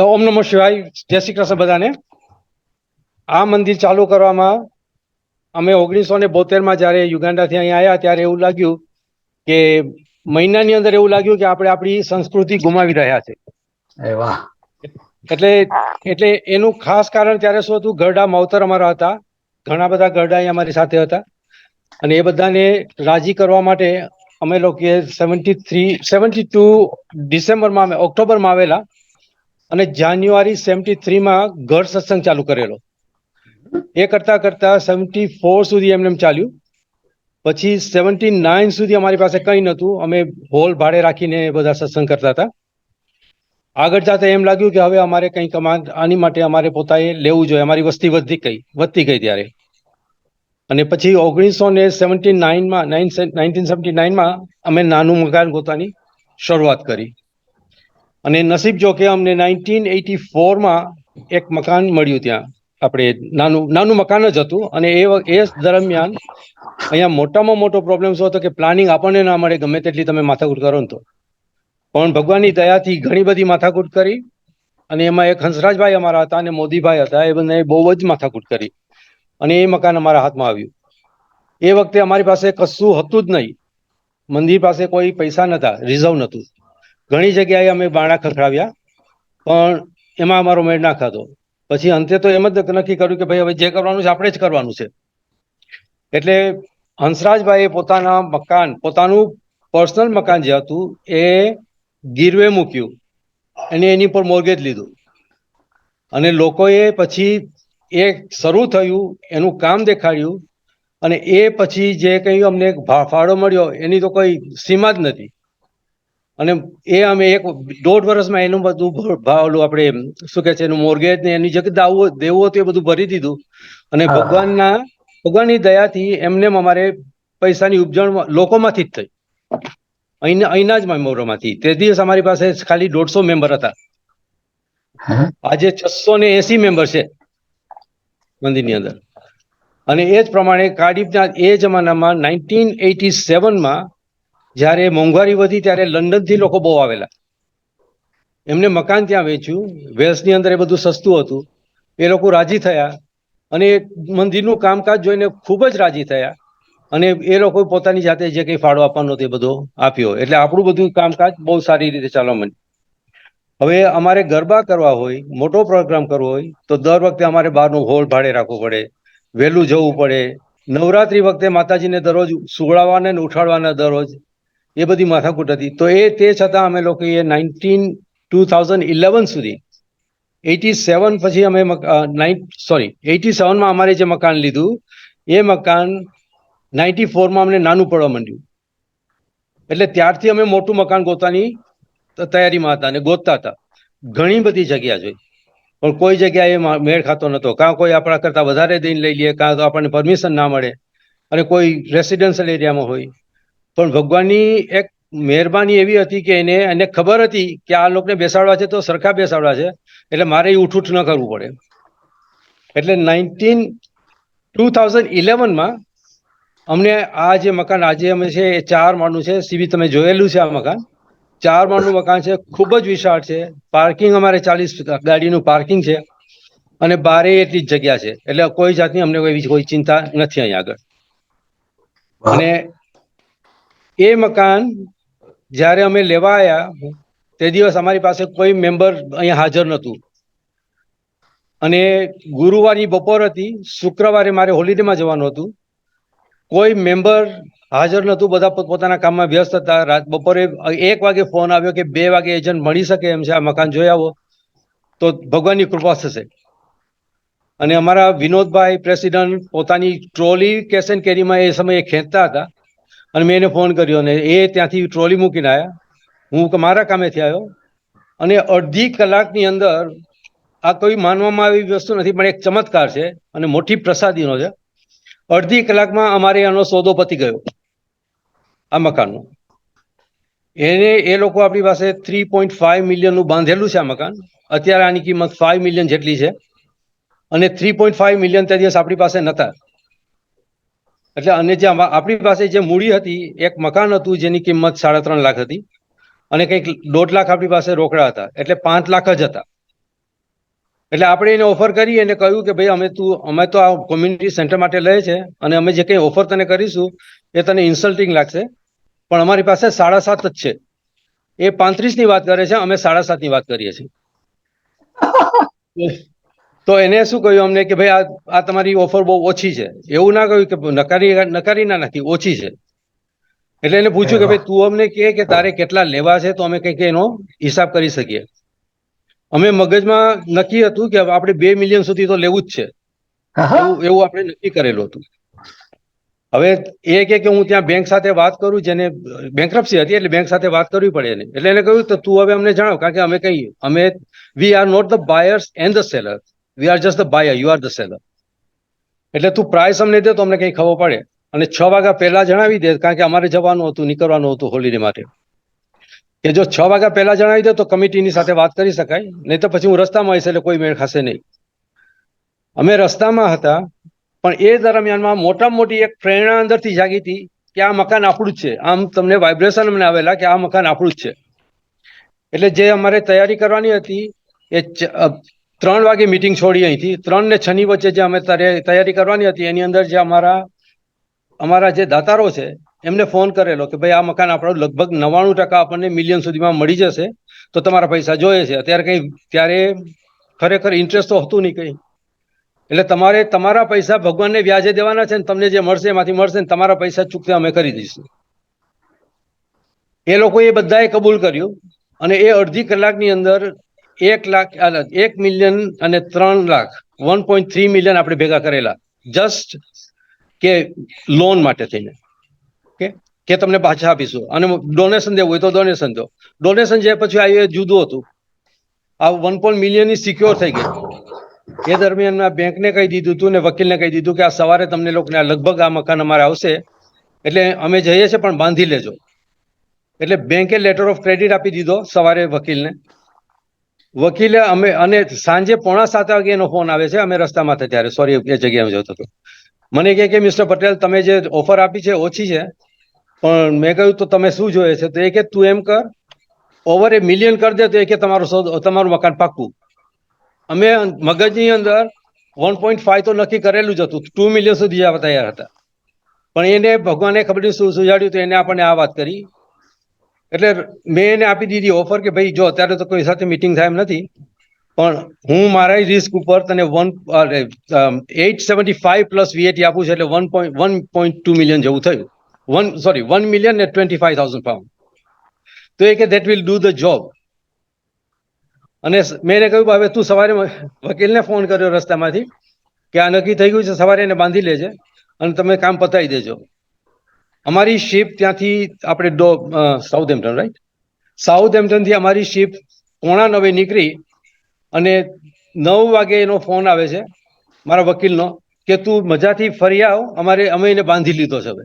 ઓમ નમઃ શિવાય, જય શ્રી કૃષ્ણ બધાને. આ મંદિર ચાલુ કરવામાં અમે 1972માં જ્યારે યુગાન્ડાથી અહીંયા આવ્યા, ત્યારે એવું લાગ્યું કે મહિનાની અંદર એવું લાગ્યું કે આપણે આપણી સંસ્કૃતિ ગુમાવી રહ્યા છે. વાહ. એટલે એનું ખાસ કારણ ત્યારે શું હતું, ગરડા માવતર અમારા હતા, ઘણા બધા ગરડા અહીંયા અમારી સાથે હતા, અને એ બધાને રાજી કરવા માટે અમે લોકોએ 72 ડિસેમ્બરમાં ઓક્ટોબરમાં આવેલા, અને જાન્યુઆરી 73માં ઘર સત્સંગ ચાલુ કરેલો. એ કરતા કરતા 74 સુધી એમને ચાલ્યું. પછી 79 સુધી અમારી પાસે કંઈ નહોતું, અમે હોલ ભાડે રાખીને બધા સત્સંગ કરતા હતા. આગળ જતા એમ લાગ્યું કે હવે અમારે કંઈક આની માટે અમારે પોતાએ લેવું જોઈએ. અમારી વસ્તી વધતી ગઈ ત્યારે. અને પછી 1979માં અમે નાનું મકાન પોતાની શરૂઆત કરી. અને નસીબ જો કે અમને 1984માં એક મકાન મળ્યું. ત્યાં આપણે નાનું મકાન જ હતું. અને એ દરમિયાન અહીંયા મોટામાં મોટો પ્રોબ્લેમ શું હતો કે પ્લાનિંગ આપણને ના મળે, ગમે તેટલી તમે માથાકૂટ કરો ને તો. પણ ભગવાનની દયાથી ઘણી બધી માથાકૂટ કરી, અને એમાં એક હંસરાજભાઈ અમારા હતા અને મોદીભાઈ હતા, એ બંને બહુ જ માથાકૂટ કરી, અને એ મકાન અમારા હાથમાં આવ્યું. એ વખતે અમારી પાસે કશું હતું જ નહીં, મંદિર પાસે કોઈ પૈસા નહોતા, રિઝર્વ નહોતું. ઘણી જગ્યાએ અમે બાણા ખખડાવ્યા, પણ એમાં અમારો મેળ ના ખાધો. પછી અંતે તો એમ જ નક્કી કર્યું કે ભાઈ હવે જે કરવાનું છે આપણે જ કરવાનું છે. એટલે હંસરાજભાઈએ પોતાનું પર્સનલ મકાન જે હતું એ ગીરવે મૂક્યું, અને એની પર મોર્ગેજ લીધું. અને લોકોએ પછી એ શરૂ થયું, એનું કામ દેખાડ્યું, અને એ પછી જે કંઈ અમને ફાળો મળ્યો એની તો કોઈ સીમા જ નથી. અને એ અમે 1.5 વર્ષમાં એનું બધું ઓલું આપણે શું કહે છે એનું મોર્ગેજ ને એની જે દેવું હતું એ બધું ભરી દીધું. અને ભગવાનની દયાથી એમને અમારે પૈસાની ઉપજણ લોકોમાંથી જ થઈ, અહીંના જ મેમ્બરોમાંથી. તે દિવસ અમારી પાસે ખાલી 150 મેમ્બર હતા, આજે 680 મેમ્બર છે મંદિરની અંદર. અને એ જ પ્રમાણે કાર્ડિફના એ જમાનામાં 1987માં જ્યારે મોંઘવારી વધી ત્યારે લંડનથી લોકો બહુ આવેલા. એમને મકાન ત્યાં વેચ્યું, વેલ્સની અંદર એ બધું સસ્તું હતું. એ લોકો રાજી થયા, અને મંદિરનું કામકાજ જોઈને ખૂબ જ રાજી થયા, અને એ લોકો પોતાની જાતે જે કંઈ ફાળો આપવાનો હતો એ બધો આપ્યો. એટલે આપણું બધું કામકાજ બહુ સારી રીતે ચાલવા માંડ્યું. હવે અમારે ગરબા કરવા હોય, મોટો પ્રોગ્રામ કરવો હોય, તો દર વખતે અમારે બહારનું હોલ ભાડે રાખવું પડે, વહેલું જવું પડે, નવરાત્રી વખતે માતાજીને દરરોજ સુવડાવવાના ને ઉઠાડવાના દરરોજ, એ બધી માથાકૂટ હતી. તો તે છતાં અમે લોકોએ 2011 સુધી 87 પછી અમે 87માં અમારે જે મકાન લીધું એ મકાન 94માં અમને નાનું પડવા માંડ્યું. એટલે ત્યારથી અમે મોટું મકાન ગોતવાની તૈયારીમાં હતા અને ગોતતા હતા. ઘણી બધી જગ્યા જોઈ પણ કોઈ જગ્યાએ મેળ ખાતો નતો. કાં કોઈ આપણા કરતા વધારે દઈને લઈ લઈએ, કાં તો આપણને પરમિશન ના મળે, અને કોઈ રેસિડેન્શિયલ એરિયામાં હોય. પણ ભગવાનની એક મહેરબાની એવી હતી કે એને ખબર હતી કે આ લોકોને બેસાડવા છે તો સરખા બેસાડવા છે, એટલે મારે ઉઠ ન કરવું પડે. એટલે 2011માં અમને આ જે મકાન આજે અમે છે એ 4 માળનું છે. સીબી તમે જોયેલું છે આ મકાન. 4 માળનું મકાન છે, ખૂબ જ વિશાળ છે. પાર્કિંગ અમારે 40 ગાડીનું પાર્કિંગ છે અને બારે એટલી જ જગ્યા છે. એટલે કોઈ જાતની અમને કોઈ ચિંતા નથી અહીંયા આગળ. અને એ મકાન જ્યારે અમે લેવા આવ્યા તે દિવસ અમારી પાસે કોઈ મેમ્બર અહીંયા હાજર નહોતું. અને ગુરુવારની બપોર હતી, શુક્રવારે મારે હોલિડેમાં જવાનું હતું. કોઈ મેમ્બર હાજર નહોતું, બધા પોતાના કામમાં વ્યસ્ત હતા. બપોરે 1 વાગે ફોન આવ્યો કે 2 વાગે એજન્ટ મળી શકે એમ છે, આ મકાન જોઈ આવો તો ભગવાનની કૃપા થશે. અને અમારા વિનોદભાઈ પ્રેસિડન્ટ પોતાની ટ્રોલી કેશ એન્ડ કેરીમાં એ સમયે ખેંચતા હતા અને મેં એને ફોન કર્યો અને એ ત્યાંથી ટ્રોલી મૂકીને આવ્યા. હું મારા કામેથી આવ્યો અને અડધી કલાકની અંદર, આ કોઈ માનવામાં આવી વસ્તુ નથી પણ એક ચમત્કાર છે અને મોટી પ્રસાદીનો છે, અડધી કલાકમાં અમારે એનો સોદો પતી ગયો આ મકાનનો. એ લોકો આપણી પાસે 3.5 મિલિયનનું બાંધેલું છે આ મકાન. અત્યારે આની કિંમત 5 મિલિયન જેટલી છે અને 3.5 મિલિયન તે દિવસ આપણી પાસે નહોતા. એટલે અને જે આપણી પાસે જે મૂડી હતી, એક મકાન હતું જેની કિંમત 3.5 લાખ હતી અને કંઈક 1.5 લાખ આપણી પાસે રોકડા હતા, એટલે 5 લાખ જ હતા. એટલે આપણે એને ઓફર કરી અને કહ્યું કે ભાઈ અમે તો આ કોમ્યુનિટી સેન્ટર માટે લે છે અને અમે જે કંઈ ઓફર તને કરીશું એ તને ઇન્સલ્ટિંગ લાગશે, પણ અમારી પાસે 7.5 જ છે. એ 35ની વાત કરે છે, અમે 7.5ની વાત કરીએ છીએ. તો એને શું કહ્યું અમને કે ભાઈ આ તમારી ઓફર બહુ ઓછી છે. એવું ના કહ્યું કે નકારી ના નથી, ઓછી છે. એટલે એને પૂછ્યું કે ભાઈ તું અમને કે તારે કેટલા લેવા છે તો અમે કંઈક એનો હિસાબ કરી શકીએ. અમે મગજમાં નક્કી હતું કે આપણે 2 મિલિયન સુધી તો લેવું જ છે, એવું આપણે નક્કી કરેલું હતું. હવે એ કે હું ત્યાં બેંક સાથે વાત કરું, જેને બેંકરપ્સી હતી એટલે બેંક સાથે વાત કરવી પડે એને. એટલે એને કહ્યું તો તું હવે અમને જણાવ, કારણ કે અમે we are not the buyers and the seller, we are just the buyer, you are the seller. એટલે તું પ્રાઇસ અમને દે તો અમને કંઈ ખબર પડે અને 6 વાગ્યા પહેલા જણાવી દે, કારણ કે અમારે જવાનું હતું, નીકળવાનું હતું હોલિડે માટે. કે જો 6 વાગ્યા પહેલા જણાવી દે તો કમિટીની સાથે વાત કરી શકાય, નહીં તો પછી હું રસ્તામાં આવીશ એટલે કોઈ મેળ ખાશે નહીં. અમે રસ્તામાં હતા પણ એ દરમિયાનમાં મોટામાં મોટી એક પ્રેરણા અંદરથી જાગી હતી કે આ મકાન આપણું જ છે. આમ તમને વાઇબ્રેશન અમને આવેલા કે આ મકાન આપણું જ છે. એટલે જે અમારે તૈયારી કરવાની હતી એ 3 વાગે મીટિંગ છોડી અહીંથી, 3 ને 6ની વચ્ચે જે અમે તૈયારી કરવાની હતી એની અંદર જે અમારા જે દાતારો છે એમને ફોન કરેલો કે ભાઈ આ મકાન આપણું લગભગ 99% આપણને મિલિયન સુધીમાં મળી જશે, તો તમારા પૈસા જોઈએ છે. ત્યારે ખરેખર ઇન્ટરેસ્ટ તો હતું નહીં કંઈ. એટલે તમારે તમારા પૈસા ભગવાનને વ્યાજે દેવાના છે ને તમને જે મળશે એમાંથી મળશે ને તમારા પૈસા ચૂકતે અમે કરી દઈશું. એ લોકોએ બધાએ કબૂલ કર્યું અને એ અડધી કલાકની અંદર 1 મિલિયન અને 3 લાખ 1.3 મિલિયન આપણે ભેગા કરેલા, જસ્ટ કે લોન માટે થઈને કે તમને પાછા આપીશું. અને ડોનેશન દેવું હોય તો ડોનેશન દો. ડોનેશન જે પછી આવ્યું એ જુદું હતું. આ 1 મિલિયન સિક્યોર થઈ ગઈ. એ દરમિયાન મેં બેંકને કહી દીધું હતું ને વકીલને કહી દીધું કે આ સવારે તમને લોકોને લગભગ આ મકાન અમારે આવશે, એટલે અમે જઈએ છીએ પણ બાંધી લેજો. એટલે બેંકે લેટર ઓફ ક્રેડિટ આપી દીધો સવારે વકીલને. વકીલે અને સાંજે 6:45 વાગે એનો ફોન આવે છે, અમે રસ્તામાં હતા ત્યારે, સોરી એ જગ્યાએ જતો હતો. મને કહે કે મિસ્ટર પટેલ તમે જે ઓફર આપી છે ઓછી છે, પણ મેં કહ્યું તો તમે શું જોઈએ છે? તો એ કે તું એમ કર, ઓવર 1 મિલિયન કરી દે તો એ કે તમારું મકાન પાક્કું. અમે મગજની અંદર 1.5 તો નક્કી કરેલું જ હતું, 2 મિલિયન સુધી જવા તૈયાર હતા. પણ એને ભગવાને ખબર નહીં શું સુજાડ્યું તો એને આપણને આ વાત કરી. એટલે મેં એને આપી દીધી ઓફર કે ભાઈ જો અત્યારે તો કોઈ સાથે મીટિંગ થાય એમ નથી, પણ હું મારા રિસ્ક ઉપર તને 875 પ્લસ VAT આપું છું, એટલે 1.2 મિલિયન જેવું થયું. 1,25,000 પાઉન્ડ. તો એ કે that will do the job. અને મેં એને કહ્યું હવે તું સવારે વકીલને ફોન કર્યો રસ્તામાંથી કે આ નક્કી થઈ ગયું છે, સવારે એને બાંધી લેજે અને તમે કામ પતાવી દેજો. અમારી શિપ ત્યાંથી આપણે સાઉથહેમ્પ્ટન, રાઈટ, સાઉથહેમ્પ્ટનથી અમારી શિપ 8:45 નીકળી અને 9 વાગે એનો ફોન આવે છે મારા વકીલનો કે તું મજાથી ફરી આવ, અમે એને બાંધી લીધો છે હવે.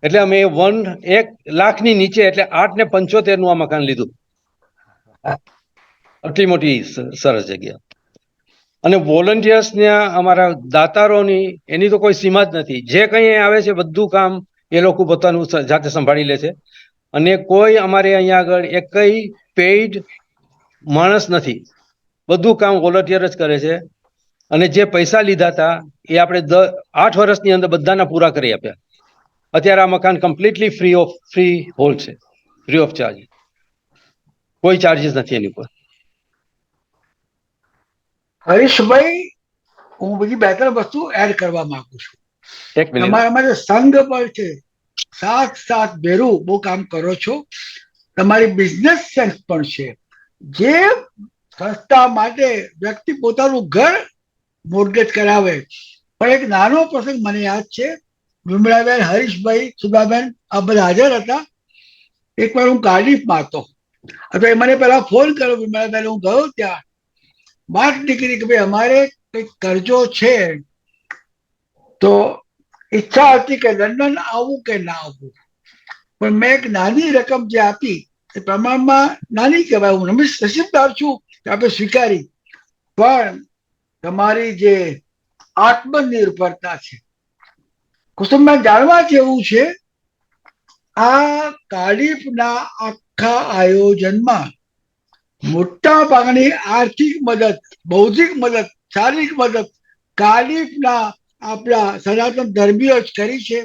એટલે અમે 1,00,000 નીચે એટલે 8,75 નું આ મકાન લીધું. આટલી મોટી સરસ જગ્યા. અને વોલન્ટિયર્સને અમારા દાતારોની એની તો કોઈ સીમા જ નથી. જે કંઈ આવે છે બધું કામ એ લોકો પોતાનું જાતે સંભાળી લે છે. અને કોઈ અમારે અહીંયા આગળ એકય પેઇડ માણસ નથી, બધું કામ વોલન્ટિયર જ કરે છે. અને જે પૈસા લીધા હતા એ આપણે 8 વર્ષની અંદર બધાના પૂરા કરી આપ્યા. અત્યારે આ મકાન કમ્પ્લીટલી ફ્રી હોલ્ડ છે, ફ્રી ઓફ ચાર્જ, કોઈ ચાર્જીસ નથી એની ઉપર. હરીશભાઈ, હું બીજી 2-3 વસ્તુ એડ કરવા માંગુ છું. એક મિનિટ. તમારા જે સંઘ પર છે, સાથ ભેરું બહુ કામ કરો છો. તમારી બિઝનેસ સેન્સ પણ છે. જે સંસ્થા માટે વ્યક્તિ પોતાનું ઘર મોર્ગેજ કરાવે. પણ એક નાનો પ્રસંગ મને યાદ છે. વિમળાબેન, હરીશભાઈ, સુધાબેન આ બધા હાજર હતા. એકવાર હું કાર્ડિફમાં હતો. એ મને પહેલા ફોન કર્યો વિમળાબેન, હું ગયો ત્યાં. વાત નીકળી કે ભાઈ અમારે કંઈક કરજો છે, તો ઈચ્છા હતી કે લંડન આવવું કે ના આવવું. પણ મેં એક નાની રકમ જે આપી એ પ્રમાણમાં નાની કહેવાય, હું નસીબદાર છું કે આપણે સ્વીકારી. પણ તમારી જે આત્મનિર્ભરતા છે, કુસુમમાં જાણવા જેવું છે. આ કાર્ડિફના આખા આયોજનમાં મોટા ભાગની આર્થિક મદદ, બૌદ્ધિક મદદ, શારીરિક મદદ કાર્ડિફના આપણા સનાતન ધર્મીઓ જ કરી છે.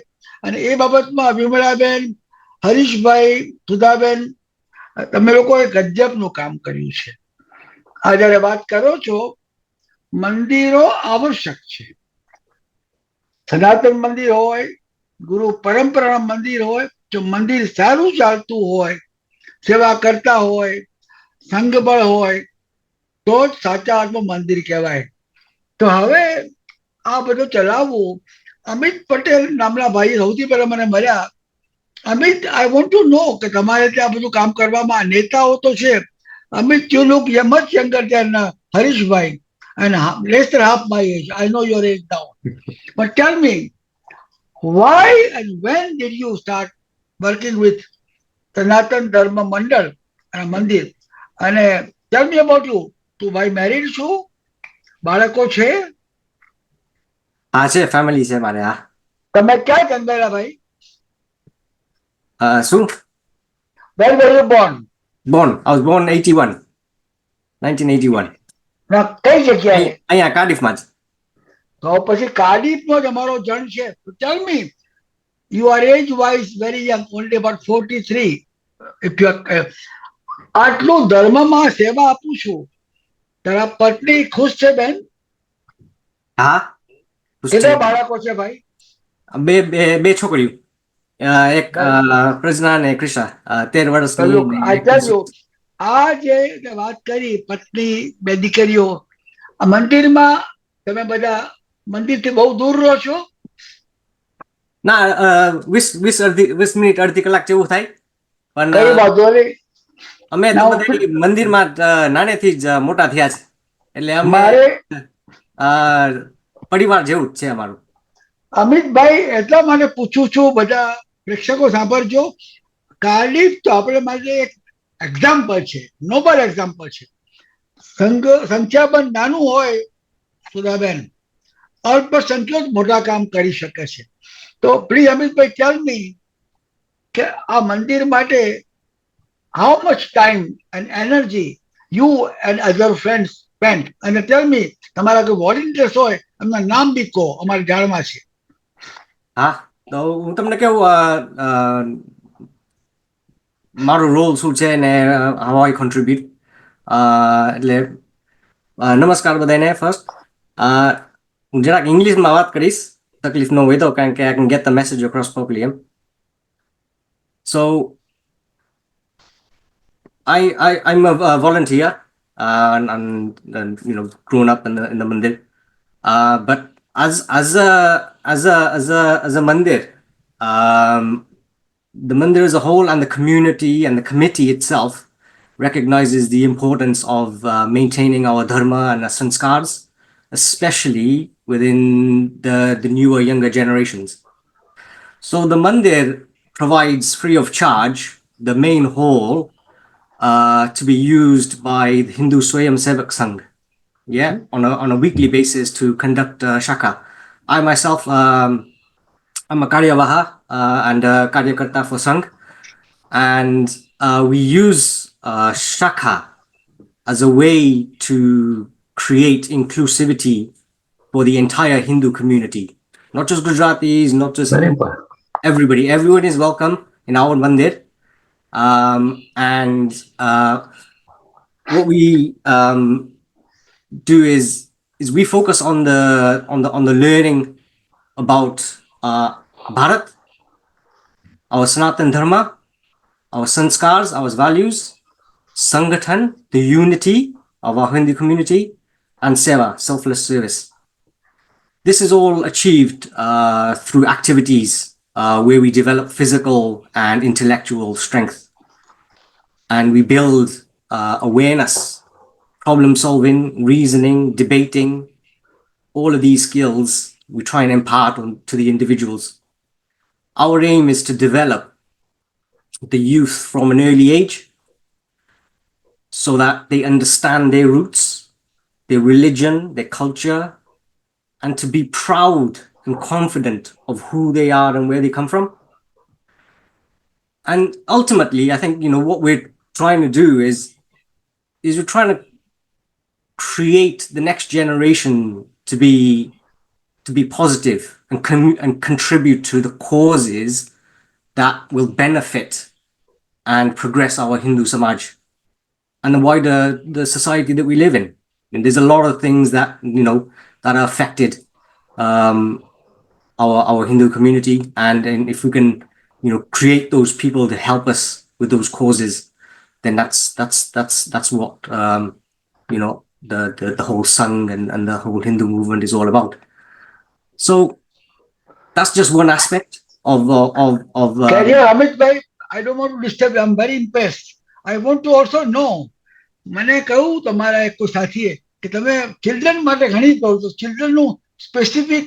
અને એ બાબતમાં વિમળાબેન, હરીશભાઈ, સુધાબેન, તમે લોકોએ ગજબનું કામ કર્યું છે. આ જયારે વાત કરો છો, મંદિરો આવશ્યક છે. સનાતન મંદિર હોય, ગુરુ પરંપરાના મંદિર હોય, જો મંદિર સારું ચાલતું હોય, સેવા કરતા હોય, સંઘબળ હોય, તો જ સાચા અર્થમાં મંદિર કહેવાય. તો હવે આ બધું ચલાવવું. અમિત પટેલ નામના ભાઈ સૌથી પહેલા મને મળ્યા. Amit, I want to know કે તમારે ત્યાં બધું કામ કરવામાં નેતાઓ તો છે. Amit, you look much younger than Harishbhai and less than half my age. I know your age now. But tell me, why and when did you start working with Sanatan Dharma Mandal and Mandir? And tell me about you. તું ભાઈ married છું? બાળકો છે? હા છે, family છે મારે. હા. તમે ક્યાં જન્મેલા ભાઈ? શું? When were you born? I was born 1981. ના, કઈ જગ્યાએ? અહીંયા કાર્ડિફમાં જ. તો પછી કાર્ડિફનો જ અમારો જન્મ છે. Tell me, you are age wise very young, only about 43. If you are, આટલું ધર્મમાં સેવા આપું છું, તારા પત્ની ખુશ છે બેન? હા. કેટલા બાળકો છે ભાઈ? બે છોકરીઓ, એક પ્રજ્ઞા અને ક્રિશા, 13 વર્ષની. આ જે વાત કરી, પત્ની, 2 દીકરીઓ, આ મંદિરમાં તમે બધા મંદિરથી બહુ દૂર રહો છો? ના, 20 મિનિટ, અડધી કલાક જેવું થાય. પણ કઈ વાંધો નહીં. અમે મંદિરમાં નાનેથી જ મોટા થયા છે, એટલે અમારે પરિવાર જેવું જ છે અમારું. અમિતભાઈ, એટલા મને પૂછું છું, બધા પ્રેક્ષકો સાંભળજો. કાર્ડિફ તો આપણે માટે એક એક્ઝામ્પલ છે, નોબલ એક્ઝામ્પલ છે. સંખ્યાબંધ નાનું હોય, સુધાબેન, અલ્પસંખ્યક મોટા કામ કરી શકે છે. તો પ્લીઝ અમિતભાઈ, ટેલ મી કે આ મંદિર માટે how much time and energy you and other friends spent? And tell me, તમારા કોઈ વોલેન્ટિયર્સ હોય એમના નામ બી કહો, અમારે જાણવા છે. હા, તો હું તમને કેવું, મારો રોલ શું છે ને હાઉ આઈ કોન્ટ્રીબ્યુટ. એટલે નમસ્કાર બધાને ફર્સ્ટ. હું જરાક ઇંગ્લિશમાં વાત કરીશ, તકલીફ ન હોય તો, કારણ કે I can get the message across properly. So I'm a volunteer, and grown up in the mandir. But as a mandir, the mandir as a whole and the community and the committee itself recognizes the importance of maintaining our dharma and our sanskars, especially within the newer, younger generations. So the mandir provides free of charge the main hall to be used by the Hindu Swayam Sevak Sangh, on a weekly basis to conduct shaka. I myself, I'm a Karyavaha and a Karyakarta for Sangh, and we use shaka as a way to create inclusivity for the entire Hindu community. Not just Gujaratis, not just everybody. Everyone is welcome in our mandir. And what we do is we focus on the learning about Bharat, our Sanatan Dharma, our sanskars, our values, Sangathan, the unity of our Hindu community, and Seva, selfless service. This is all achieved through activities where we develop physical and intellectual strength. And we build awareness, problem solving, reasoning, debating. All of these skills we try and impart to the individuals. Our aim is to develop the youth from an early age so that they understand their roots, their religion, their culture, and to be proud and confident of who they are and where they come from. And ultimately, I think, what we're trying to do is we're trying to create the next generation to be positive and contribute to the causes that will benefit and progress our Hindu Samaj and the wider the society that we live in. And there's a lot of things that that are affected our Hindu community, and if we can create those people to help us with those causes, then that's what the whole Sangh and the whole Hindu movement is all about. So that's just one aspect of Carrier Amit bhai, I don't want to disturb you. I'm very impressed. I want to also know. મને કહ્યું તમારા એક કોઈ સાથીએ કે તમે children માટે ઘણી કહો તો ચિલ્ડ્રનનું સ્પેસિફિક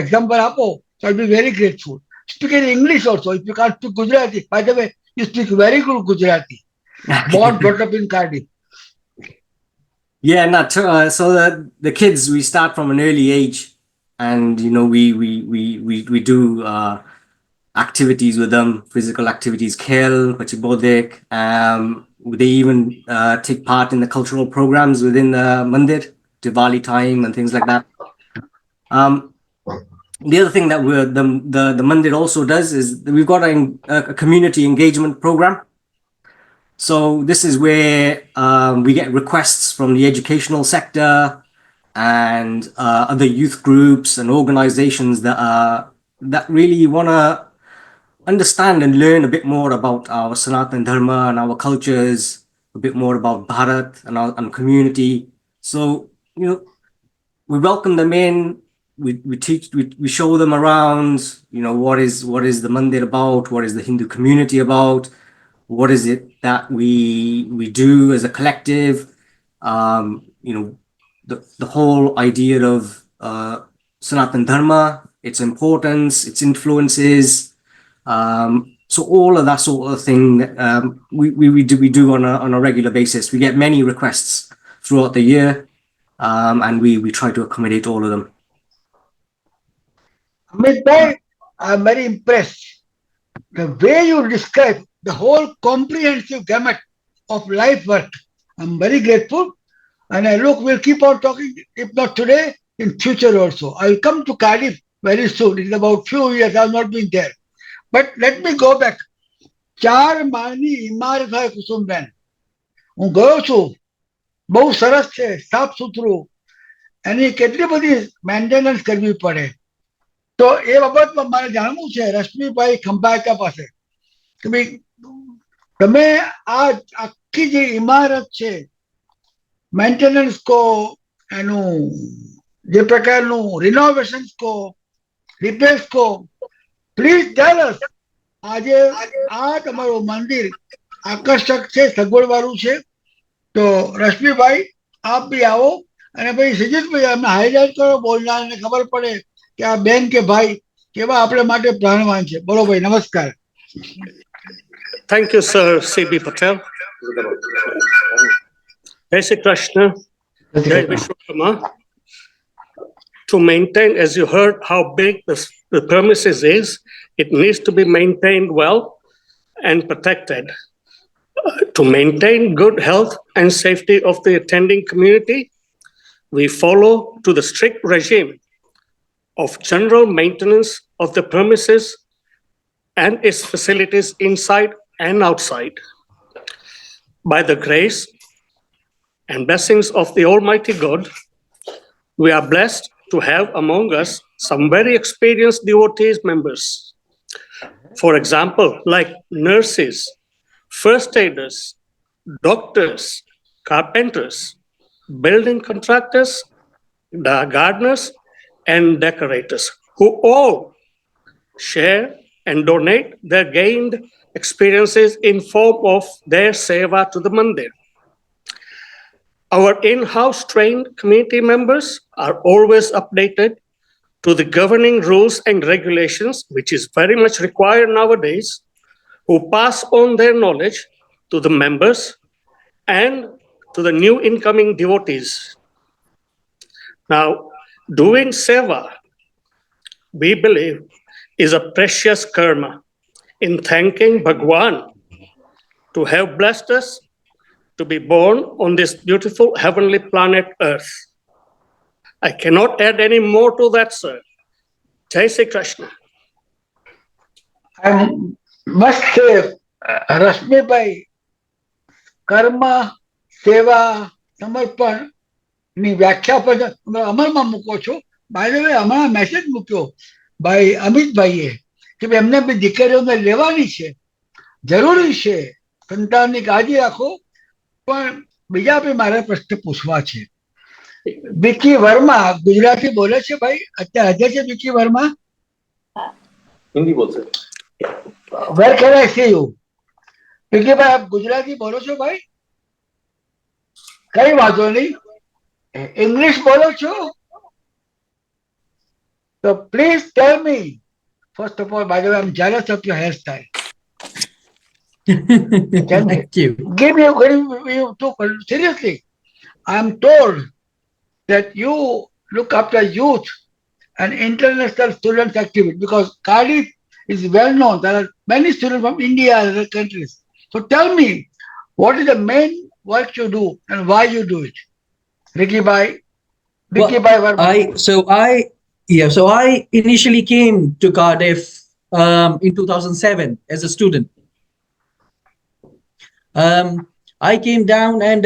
એક્ઝામ્પલ આપો. So I'll be very grateful. Speak in English also. If you can't speak Gujarati, by the way, you speak very good Gujarati. Born, brought up in Cardiff. Yeah, so the kids, we start from an early age, and we do activities with them, physical activities, khel, pachibodek. They even take part in the cultural programs within the mandir, Diwali time and things like that. The other thing that the mandir also does is we've got a community engagement program. So this is where we get requests from the educational sector and other youth groups and organizations that really want to understand and learn a bit more about our Sanatan Dharma and our cultures, a bit more about Bharat and our community. So, we welcome them in. We teach, we show them around, what is the mandir about, what is the Hindu community about, what is it that we do as a collective, the whole idea of Sanatan Dharma, its importance, its influences. So all of that sort of thing we do on a regular basis. We get many requests throughout the year, and we try to accommodate all of them. Amit bhai, I'm very impressed. The way you describe the whole comprehensive gamut of life work. I'm very grateful. And we'll keep on talking, if not today, in future also. I'll come to Cardiff very soon. In about few years, I've not been there. But let me go back. 4 માળની ઇમારત હોય કુસુમબેન. હું ગયો છું બહુ સરસ છે, સાફ સુથરું, એની કેટલી બધી મેન્ટેનન્સ કરવી પડે. તો એ બાબતમાં મારે જાણવું છે રશ્મિભાઈ ખંભાતા પાસે કે ભાઈ તમે આ આખી જે ઇમારત છે મેન્ટેનન્સ કો, એનું જે પ્રકારનું રિનોવેશન કો, રિપેર્સ કો, પ્લીઝ ટેલ અસ. આજે આ તમારું મંદિર આકર્ષક છે, સગવડ વાળું છે. તો રશ્મિભાઈ આપ બી આવો અને ભાઈ સજીતભાઈ અમને હાઈલાઇટ કરો, બોલનારને ખબર પડે કે આ બેન કે ભાઈ કેવા આપણે માટે પ્રાણવાન છે. બોલો ભાઈ, નમસ્કાર. Thank you, Sir C.B. Patel. Jai Shri Krishna, Jai Vishwakarma. To maintain, as you heard, how big the premises is, it needs to be maintained well and protected. To maintain good health and safety of the attending community, we follow to the strict regime of general maintenance of the premises and its facilities inside and outside. By the grace and blessings of the Almighty God, we are blessed to have among us some very experienced devotees members. For example, like nurses, first aiders, doctors, carpenters, building contractors, gardeners, and decorators, who all share and donate their gained experiences in form of their seva to the mandir. Our in-house trained community members are always updated to the governing rules and regulations, which is very much required nowadays, who pass on their knowledge to the members and to the new incoming devotees. Now, doing seva, we believe, is a precious karma in thanking Bhagwan to have blessed us to be born on this beautiful heavenly planet Earth. I cannot add any more to that, sir. Jai Shri Krishna. I must say, રશ્મિભાઈ કર્મ, સેવા, સમર્પણ ની વ્યાખ્યા પર અમલમાં મૂકો છો. By the way હમણાં મેસેજ મૂક્યો ભાઈ અમિતભાઈએ કે ભાઈ એમને બી દીકરીઓને લેવાની છે, જરૂરી છે, સંતાનની કાળજી રાખો. પણ બીજા બી મારે પ્રશ્ન પૂછવા છે. વિકી વર્મા ગુજરાતી બોલે છે ભાઈ? અત્યારે હાજર છે વિકી વર્મા? हिंदी बोल सकते where can I C you? Vicky ભાઈ આપ ગુજરાતી બોલો છો ભાઈ? કઈ વાંધો નહીં, ઇંગ્લિશ બોલો છો? તો please tell me. First of all, by the way, I am jealous of your hairstyle. Thank you. Give you took seriously. I am told that you look after youth and international students activity because Cardiff is well known. There are many students from India and other countries. So tell me, what is the main work you do and why you do it? Vicky Bhai Verma. So I initially came to Cardiff in 2007 as a student. I came down and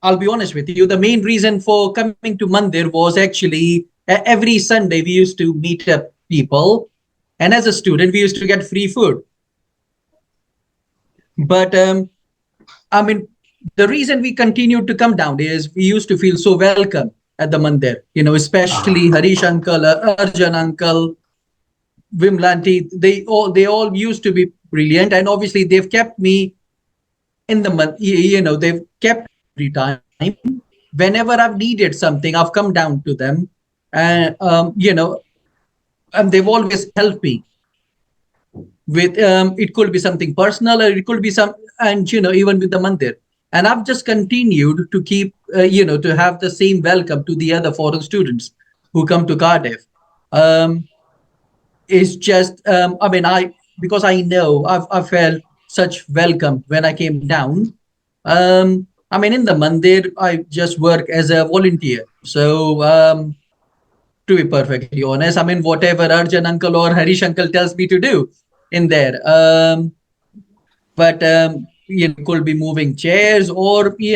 I'll be honest with you, the main reason for coming to Mandir was actually every Sunday we used to meet up people, and as a student we used to get free food. But I mean, the reason we continued to come down is we used to feel so welcome at the Mandir, you know, especially Harish uncle, Arjun uncle, Vimlanti, they all used to be brilliant, and obviously they've kept me in the month, you know, they've kept every time. Whenever I've needed something, I've come down to them, and you know, and they've always helped me with it could be something personal, or it could be some, and you know, even with the mandir. And I've just continued to keep you know, to have the same welcome to the other foreign students who come to Cardiff. It's just I mean, because I know I felt such welcome when I came down. I mean, in the mandir, I just work as a volunteer. So, to be perfectly honest, I mean, whatever Arjun uncle or Harish uncle tells me to do in there. But could be moving chairs, or we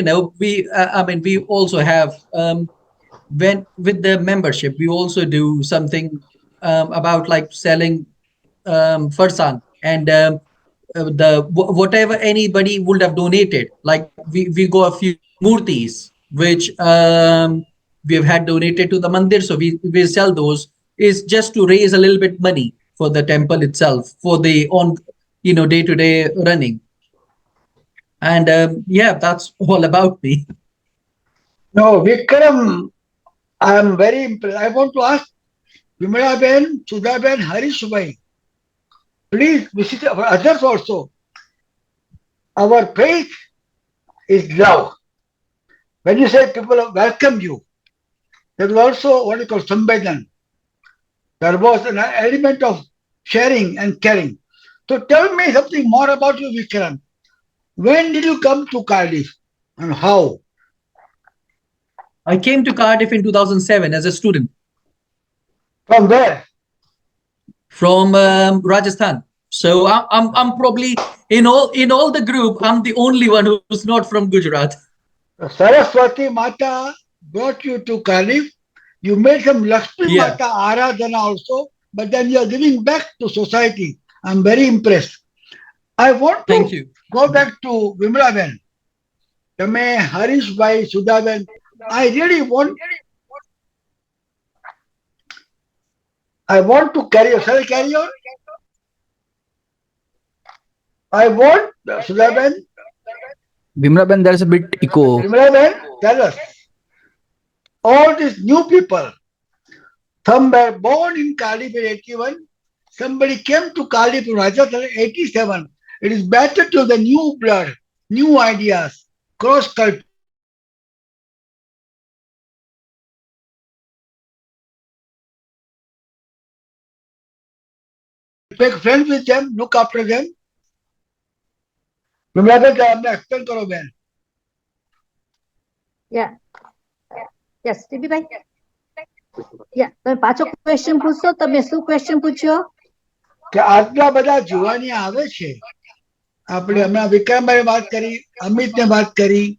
also have when with the membership we also do something about like selling farsan and whatever anybody would have donated. Like we got a few murtis which we have had donated to the mandir, so we sell those. Is just to raise a little bit money for the temple itself, for the on day-to-day running. And yeah, that's all about me. No, Vikram, I am very impressed. I want to ask Vimala Ben, Sudha Ben, Harish Bhai, please visit our others also. Our faith is love. When you say people welcome you, there is also what you call Samvedan. There was an element of sharing and caring. So tell me something more about you, Vikram. When did you come to Cardiff and how? I came to Cardiff in 2007 as a student From where? from Rajasthan. So I'm probably in all the group, I'm the only one who's not from Gujarat. Saraswati Mata brought you to Cardiff. You made some Lakshmi Yeah. Mata Aradhana also, but then you are giving back to society. I'm very impressed. I want to Thank you. go back to Vimla Ben. Tame, Harish Bhai, Sudha Ben. I really want to carry on. Shall I carry on? I want Sudha Ben. Vimla, there's a bit echo. Vimla Ben, tell us. All these new people, some were born in Cardiff in 81. Somebody came to Cardiff in Rajasthan in 87. It is better to the new blood, new ideas, cross culture. Make friends with them, look after them. Vimla Ben, explain karo Ben. Yes ટીબીભાઈ યા તમે પાછો question પૂછશો? તમે શું question પૂછ્યો? કે આટલા બધા જુવાની આવે છે. આપણે હમણાં વિક્રમભાઈ વાત કરી, અમિતને વાત કરી,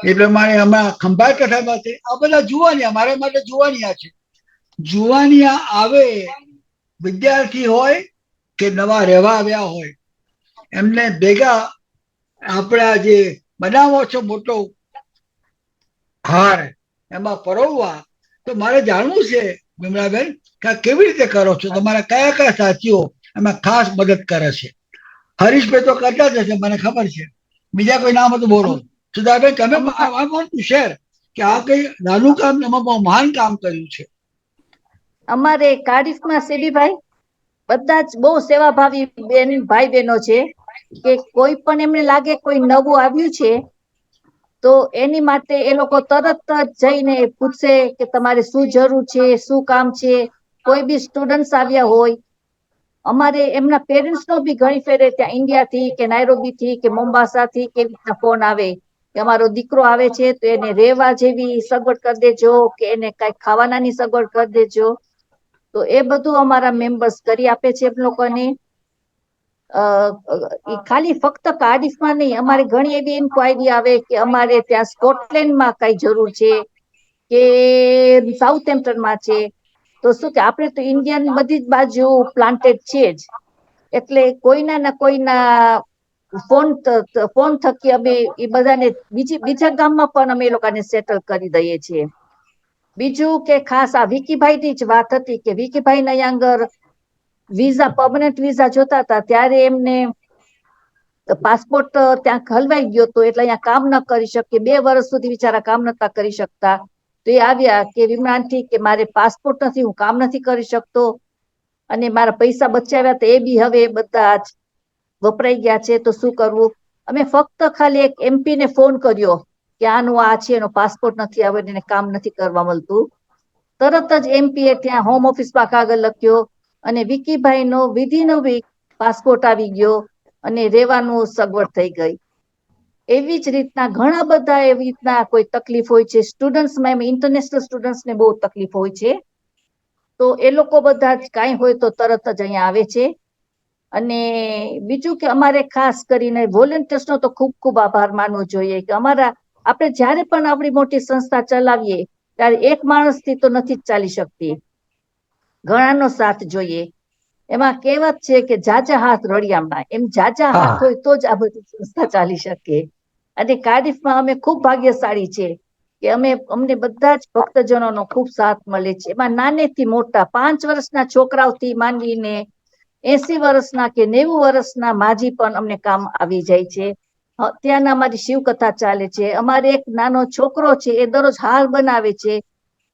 એ પ્રમાણે હમણાં ખંભાત કથા વાત કરી. આ બધા જુવાનિયા, મારા માટે જુવાનિયા છે. જુવાનિયા આવે, વિદ્યાર્થી હોય કે નવા રહેવા આવ્યા હોય, એમને ભેગા આપણા જે બનાવો છો મોટો હાર એમાં પરોવવા, તો મારે જાણવું છે વિમલાબેન કે આ કેવી રીતે કરો છો, તમારા કયા કયા સાથીઓ એમાં ખાસ મદદ કરે છે? હરીશભાઈ તો કરતા જ હશે, મને ખબર છે. બીજા કોઈ નામ હતું બોલો. સુધાબેન તમે આઈ વોન્ટ ટુ શેર કે આ કઈ નાનું કામ એમાં બહુ મહાન કામ કર્યું છે. અમારે કાર્ડિફમાં સેબીભાઈ બધા જ બહુ સેવાભાવી ભાઈ બહેનો છે કે કોઈ પણ એમને લાગે કોઈ નવું આવ્યું છે તો એની માટે એ લોકો તરત જ જઈને પૂછશે કે તમારે શું જરૂર છે, શું કામ છે. કોઈ બી સ્ટુડન્ટ્સ આવ્યા હોય, અમારે એમના પેરેન્ટ્સનો બી ઘણી ફેરે ત્યાં ઇન્ડિયાથી કે નાયરોબીથી કે મોમ્બાસાથી કેવી રીતના ફોન આવે કે અમારો દીકરો આવે છે તો એને રહેવા જેવી સગવડ કરી દેજો કે એને કઈ ખાવાનાની સગવડ કરી દેજો. તો એ બધું અમારા મેમ્બર્સ કરી આપે છે એમ લોકોને. ખાલી ફક્ત કાર્ડિફમાં નહીં, અમારે ઘણી એવી ઇન્ક્વાયરી આવે કે અમારે ત્યાં સ્કોટલેન્ડમાં કઈ જરૂર છે કે સાઉથહેમ્પ્ટનમાં છે. તો શું કે આપણે તો ઇન્ડિયન બધી જ બાજુ પ્લાન્ટેડ છે જ, એટલે કોઈના ના કોઈના ફોન થકી અમે એ બધાને બીજા ગામમાં પણ અમે એ લોકોને સેટલ કરી દઈએ છીએ. બીજું કે ખાસ આ વિકીભાઈની જ વાત હતી કે વિકીભાઈના આગળ વિઝા, પરમનન્ટ વિઝા જોતા હતા ત્યારે એમને પાસપોર્ટ ત્યાં હલવાઈ ગયો હતો એટલે અહીંયા કામ ન કરી શકે. 2 વર્ષ સુધી બિચારા કામ નતા કરી શકતા. તો એ આવ્યા કે વિમલાંટી કે મારે પાસપોર્ટ નથી, હું કામ નથી કરી શકતો અને મારા પૈસા બચાવ્યા તો એ બી હવે બધા જ વપરાઈ ગયા છે, તો શું કરવું? અમે ફક્ત ખાલી એક MP ને ફોન કર્યો કે આનું આ છે, એનો પાસપોર્ટ નથી આવે, એને કામ નથી કરવા મળતું. તરત જ MP એ ત્યાં હોમ ઓફિસમાં કાગળ લખ્યો અને વિકીભાઈનો વિધિન અ વીક પાસપોર્ટ આવી ગયો અને રહેવાનું સગવડ થઈ ગઈ. એવી જ રીતના ઘણા બધા એવી રીતના કોઈ તકલીફ હોય છે સ્ટુડન્ટ્સમાં, એમ ઇન્ટરનેશનલ સ્ટુડન્ટ્સને બહુ તકલીફ હોય છે. તો એ લોકો બધા જ કાંઈ હોય તો તરત જ અહીંયા આવે છે અને બીજું કે અમારે ખાસ કરીને વોલેન્ટિયર્સનો તો ખૂબ ખૂબ આભાર માનવો જોઈએ કે આપણે જ્યારે પણ આપણી મોટી સંસ્થા ચલાવીએ ત્યારે એક માણસથી તો નથી જ ચાલી શકતી, ઘણાનો સાથ જોઈએ. એમાં કહેવત છે કે જાજા હાથ રળિયામણા, એમ જાજા હાથ હોય તો જ આ બધી સંસ્થા ચાલી શકે. અને કાર્ડિફમાં અમે ખૂબ ભાગ્યશાળી છે કે અમને બધા જ ભક્તજનોનો ખૂબ સાથ મળે છે. એમાં નાનેથી મોટા 5 વર્ષના છોકરાઓથી માંડીને 80 વર્ષના કે 90 વર્ષના માજી પણ અમને કામ આવી જાય છે. ત્યાંના અમારી શિવકથા ચાલે છે. અમારે એક નાનો છોકરો છે એ દરરોજ હાર બનાવે છે.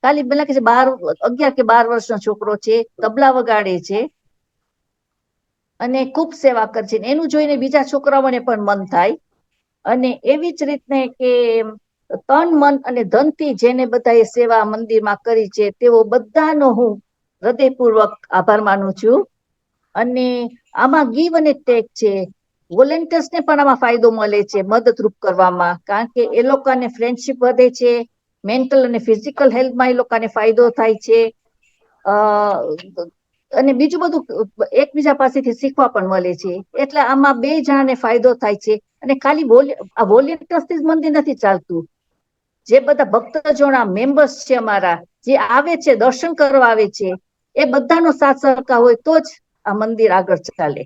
ખાલી પેલા કે 11 કે 12 વર્ષનો છોકરો છે, તબલા વગાડે છે અને ખૂબ સેવા કરે છે. એનું જોઈને બીજા છોકરાઓને પણ મન થાય. અને એવી જ રીતને કે તન મન અને ધનથી જેને બધાએ સેવા મંદિરમાં કરી છે તેઓ બધાનો હું હૃદયપૂર્વક આભાર માનું છું. અને આમાં ગીવ અને ટેક છે, વોલેન્ટિયર્સને પણ આમાં ફાયદો મળે છે મદદરૂપ કરવામાં, કારણ કે એ લોકોને ફ્રેન્ડશિપ વધે છે, મેન્ટલ અને ફિઝિકલ હેલ્થમાં એ લોકોને ફાયદો થાય છે. અને બીજું બધું એકબીજા પાસેથી શીખવા પણ મળે છે. એટલે આમાં 2 જણાને ફાયદો થાય છે. અને ખાલી વોલેન્ટિયર્સથી જ મંદિર નથી ચાલતું. જે બધા ભક્તજનો મેમ્બર્સ છે અમારા, જે આવે છે, દર્શન કરવા આવે છે, એ બધાનો સાથ સહકાર હોય તો જ આ મંદિર આગળ ચાલે.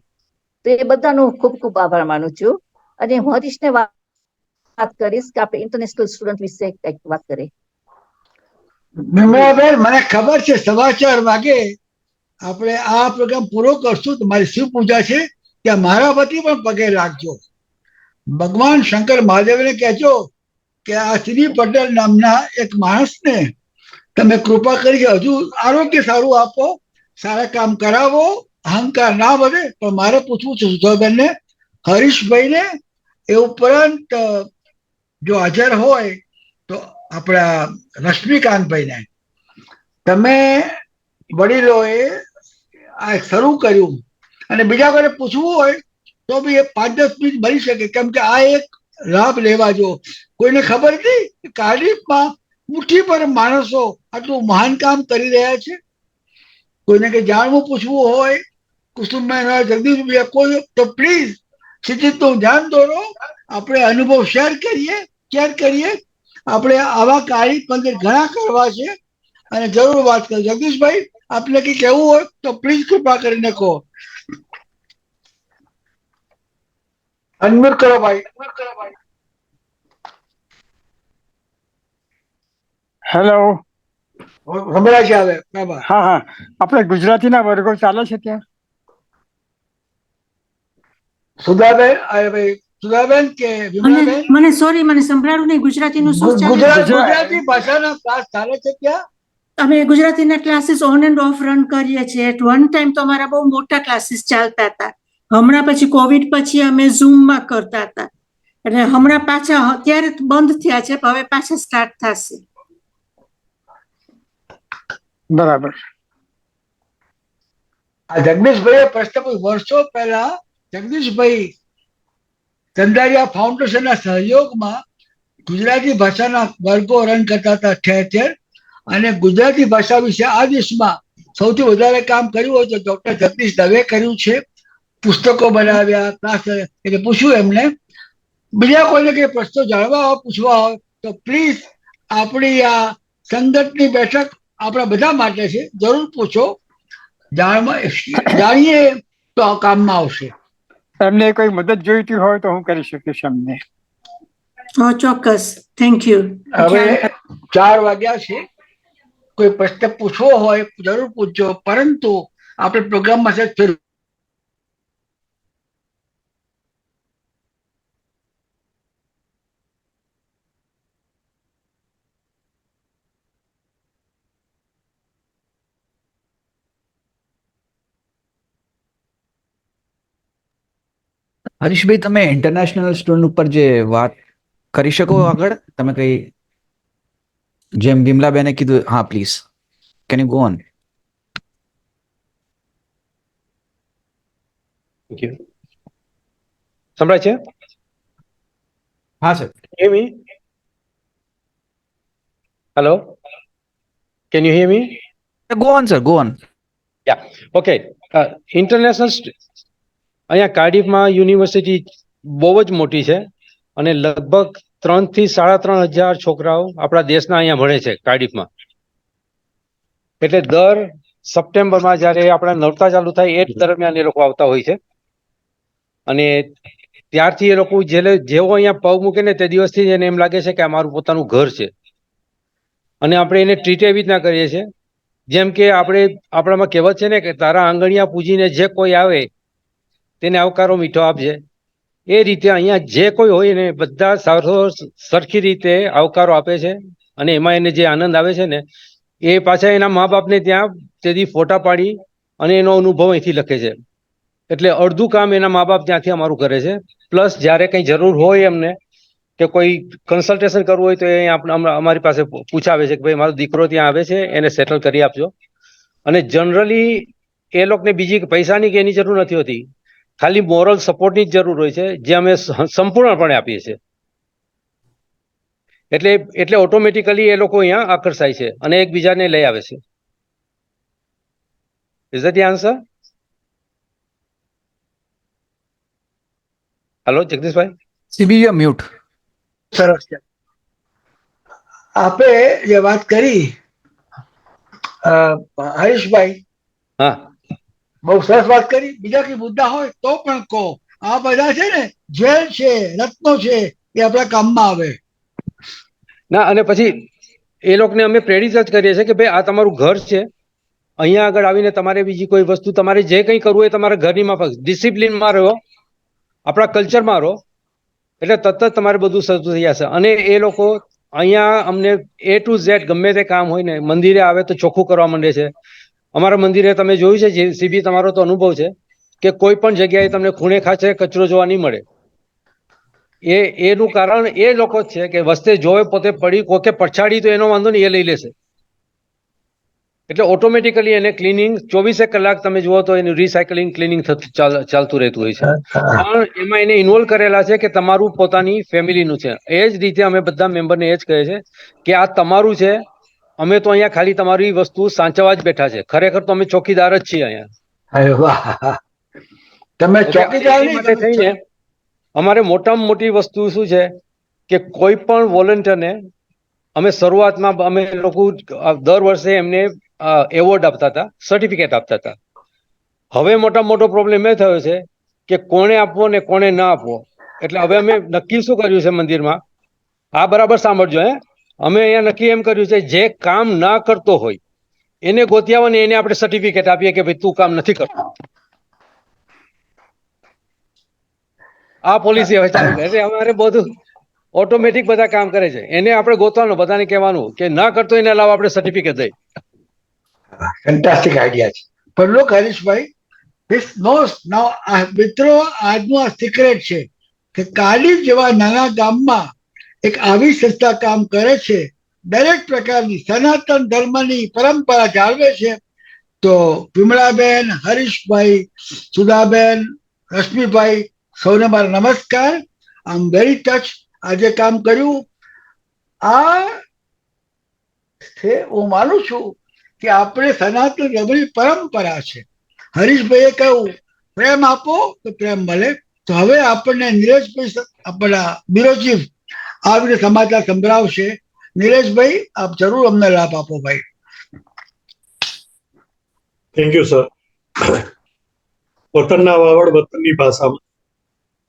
તો એ બધાનો ખૂબ ખૂબ આભાર માનું છું. અને હું હરીશને વાત કરીશ કે આપણે ઇન્ટરનેશનલ સ્ટુડન્ટ વિશે કંઈક વાત કરીએ. વિમળાબેન, મને ખબર છે 4:15 વાગે આપણે આ પ્રોગ્રામ પૂરો કરશું. તમારી શિવ પૂજા છે, ત્યાં મારા વતી પણ પગે લાગજો. ભગવાન શંકર મહાદેવને કહેજો કે આ શ્રી પટેલ નામના એક માણસને તમે કૃપા કરી હજુ આરોગ્ય સારું આપો, સારા કામ કરાવો, અહંકાર ના વધે. પણ મારે પૂછવું છે સુધાબેનને, હરીશભાઈને, એ ઉપરાંત જો હાજર હોય તો આપણા રશ્મિકાંતભાઈને, તમે વડીલોએ આ શરૂ કર્યું અને બીજા કોઈને પૂછવું હોય તો બી એ 5-10 મિનિટ બની શકે, કેમ કે આ એક લાભ લેવા જો. કોઈને ખબર નથી કે કાર્ડિફમાં મુઠ્ઠી પર માણસો આટલું મહાન કામ કરી રહ્યા છે. કોઈને કંઈ જાણવું પૂછવું હોય, કુસુમબેન હોય, જગદીશભાઈ કોઈ, તો પ્લીઝ સિદ્ધિતનું ધ્યાન દોરો. આપણે અનુભવ શેર કરીએ. આપણે આવા કાર્ય મંદિર ઘણા કરવા છે અને જરૂર વાત કરો. જગદીશભાઈ, આપને કંઈ કહેવું હોય તો પ્લીઝ કૃપા કરીને કહો. અનમ્યુટ કરો ભાઈ. હેલો. સંભળાય છે હવે. બરાબર. હા હા, આપણે ગુજરાતીના વર્ગો ચાલે છે ત્યાં? સુધાબેન કે વિમલાબેન? મને સોરી, મને સંભળાયું નહીં. ગુજરાતીનું શું ચાલે છે? ગુજરાતી ભાષાના ક્લાસ ચાલે છે ત્યાં? અમે ગુજરાતીના classes on end of run કરીએ છીએ. એટ વન ટાઈમ તો અમારા બહુ મોટા ક્લાસીસ ચાલતા હતા. હમણાં પછી કોવિડ પછી અમે ઝૂમમાં કરતા હતા. એટલે હમણાં પાછા અત્યારે બંધ થયા છે, હવે પાછા સ્ટાર્ટ થશે. બરાબર. આ જગદીશભાઈએ પ્રશ્ન વર્ષો પહેલા જગદીશભાઈ ચંદારિયા ફાઉન્ડેશનના સહયોગમાં ગુજરાતી ભાષાના વર્ગો રન કરતા હતા ઠેર ઠેર. અને ગુજરાતી ભાષા વિશે આ દેશમાં સૌથી વધારે કામ કર્યું હોય તો ડોક્ટર જગદીશ દવે કર્યું છે. પુસ્તકો બનાવ્યા, ક્લાસ એટલે પૂછ્યું એમને. બીજા કોઈને કઈ પ્રશ્નો જાણવા હોય, પૂછવા હોય તો પ્લીઝ આપણી આ સંગતની બેઠક આપણા બધા માટે છે. જરૂર પૂછો, જાણીએ તો કામમાં આવશે. એમને કોઈ મદદ જોઈતી હોય તો હું કરી શકીશ એમને. ચોક્કસ. Thank you. હવે 4 વાગ્યા છે. કોઈ પ્રશ્ન પૂછવો હોય જરૂર પૂછજો, પરંતુ આપણે પ્રોગ્રામમાં છે ફેર. હરીશભાઈ, તમે ઇન્ટરનેશનલ સ્ટુડન્ટ ઉપર જે વાત કરી શકો આગળ? તમે કઈ જેમ વિમલાબેને કીધું, હા please, can you go on? સંભળાય છે? હા sir. Hear me? Hello? Can you hear me? Go on, sir. Go on. Yeah. Okay. International અહીંયા કાર્ડિફમાં યુનિવર્સિટી બહુ જ મોટી છે અને લગભગ 3 થી 3.5 છોકરાઓ આપણા દેશના અહીંયા ભણે છે કાર્ડિફમાં. એટલે દર સપ્ટેમ્બરમાં જ્યારે આપણા નોરતા ચાલુ થાય એ જ દરમિયાન એ લોકો આવતા હોય છે અને ત્યારથી એ લોકો જેવો અહીંયા પગ મૂકે ને તે દિવસથી જ એને એમ લાગે છે કે આ મારું પોતાનું ઘર છે. અને આપણે એને ટ્રીટ એવી રીતના કરીએ છીએ જેમ કે આપણામાં કહેવત છે ને કે તારા આંગણિયા પૂજીને જે કોઈ આવે તેને આવકારો મીઠો આપજે. એ રીતે અહીંયા જે કોઈ હોય ને બધા સરખી રીતે આવકારો આપે છે અને એમાં એને જે આનંદ આવે છે ને એ પાછા એના મા બાપને ત્યાં તેથી ફોટા પાડી અને એનો અનુભવ અહીંથી લખે છે. એટલે અડધું કામ એના મા બાપ ત્યાંથી અમારું કરે છે. પ્લસ જ્યારે કંઈ જરૂર હોય એમને કે કોઈ કન્સલ્ટેશન કરવું હોય તો એ અમારી પાસે પૂછાવે છે કે ભાઈ મારો દીકરો ત્યાં આવે છે એને સેટલ કરી આપજો. અને જનરલી એ લોકોને બીજી પૈસાની કે એની જરૂર નથી હોતી, ખાલી મોરલ સપોર્ટની જ જરૂર હોય છે જે અમે સંપૂર્ણપણે આપીએ છીએ. એટલે ઓટોમેટિકલી એ લોકો અહીંયા આકર્ષાય છે અને એકબીજાને લઈ આવે છે. Is that the answer? Hello જગદીશભાઈ. સીબી યુ મ્યુટ. સરસ છે. આપે જે વાત કરી હરીશભાઈ, હા, બહુ સરસ વાત કરી. બીજા કઈ મુદ્દા હોય તો પણ કહો. આ બધા છે ને જેલ છે, રત્નો છે, એ આપણા કામમાં આવે. ના, અને પછી એ લોકોને અમે પ્રેરિત જ કરીએ છીએ કે ભાઈ આ તમારું ઘર છે, અહીંયા આગળ આવીને તમારે બીજી કોઈ વસ્તુ તમારે જે કંઈ કરવું હોય તમારા ઘરની માફક ડિસિપ્લિનમાં રહો, આપણા કલ્ચરમાં રહો, એટલે તરત જ તમારે બધું સજ્જ થઈ જશે. અને એ લોકો અહીંયા અમને A to Z ગમે તે કામ હોય ને મંદિરે આવે તો ચોખ્ખું કરવા માંડે છે. અમારા મંદિરે તમે જોયું છે સીબી, તમારો તો અનુભવ છે કે કોઈ પણ જગ્યાએ તમને ખૂણે ખાંચે કચરો જોવા નહીં મળે. એનું કારણ એ લોકો જ છે કે વસ્તે જોવે પોતે પડી કોકે પછાડી તો એનો વાંધો નહીં, એ લઈ લેશે. એટલે ઓટોમેટિકલી એને ક્લિનિંગ 24 કલાક તમે જુઓ તો એનું રિસાયકલિંગ ક્લિનિંગ ચાલતું રહેતું હોય છે. પણ એમાં એને ઇન્વોલ્વ કરેલા છે કે તમારું પોતાની ફેમિલીનું છે. એ જ રીતે અમે બધા મેમ્બરને એ જ કહે છે કે આ તમારું છે, અમે તો અહીંયા ખાલી તમારી વસ્તુ સાચવવા જ બેઠા છે. ખરેખર તો અમે ચોકીદાર જ છીએ અહીંયા. અરે વાહ, તમે ચોકીદાર માટે થઈને અમારે મોટામાં મોટી વસ્તુ શું છે કે કોઈ પણ વોલન્ટિયરને અમે શરૂઆતમાં અમે લોકો દર વર્ષે એમને એવોર્ડ આપતા હતા, સર્ટિફિકેટ આપતા હતા. હવે મોટામાં મોટો પ્રોબ્લેમ એ થયો છે કે કોને આપવો ને કોને ના આપવો. એટલે હવે અમે નક્કી શું કર્યું છે મંદિરમાં, આ બરાબર સાંભળજો અમે અહીંયા નક્કી એમ કર્યું છે જે કામ ના કરતો હોય એને ગોતી આવો ને એને આપણે સર્ટિફિકેટ આપીએ કે ભાઈ તું કામ નથી કરતો. આ પોલિસી હવે ચાલુ એટલે અમારે બધું ઓટોમેટિક બધા કામ કરે છે. એને આપણે ગોતવાનું, બધાને કહેવાનું કે ના કરતો એને લાવો આપણે સર્ટિફિકેટ દઈ. ફેન્ટાસ્ટિક આઈડિયા છે. પણ લોક હરીશભાઈ, ધીસ નોઝ નાઉ મિત્રો, આજનું આ સિક્રેટ છે કે કાર્ડિફ જેવા નાના ગામમાં એક આવી સંસ્થા કામ કરે છે, દરેક પ્રકારની સનાતન ધર્મની પરંપરા જાળવે છે. તો વિમળાબેન, હરીશભાઈ, સુધાબેન, રશ્મિભાઈ, સૌને મારા નમસ્કાર. આઈ એમ વેરી ટચ. આજે કામ કર્યું આ છે, હું માનું છું કે આપણે સનાતન ધર્મની પરંપરા છે. હરીશભાઈએ કહ્યું પ્રેમ આપો તો પ્રેમ મળે. તો હવે આપણને નીરજભાઈ, આપણા બ્યુરો ચીફ, આવીને સમાચાર સંભળાવશે. નીરજભાઈ, આપ જરૂર અમને લાભ આપો ભાઈ. Thank you sir. વતનના વાવડ વતનની ભાષામાં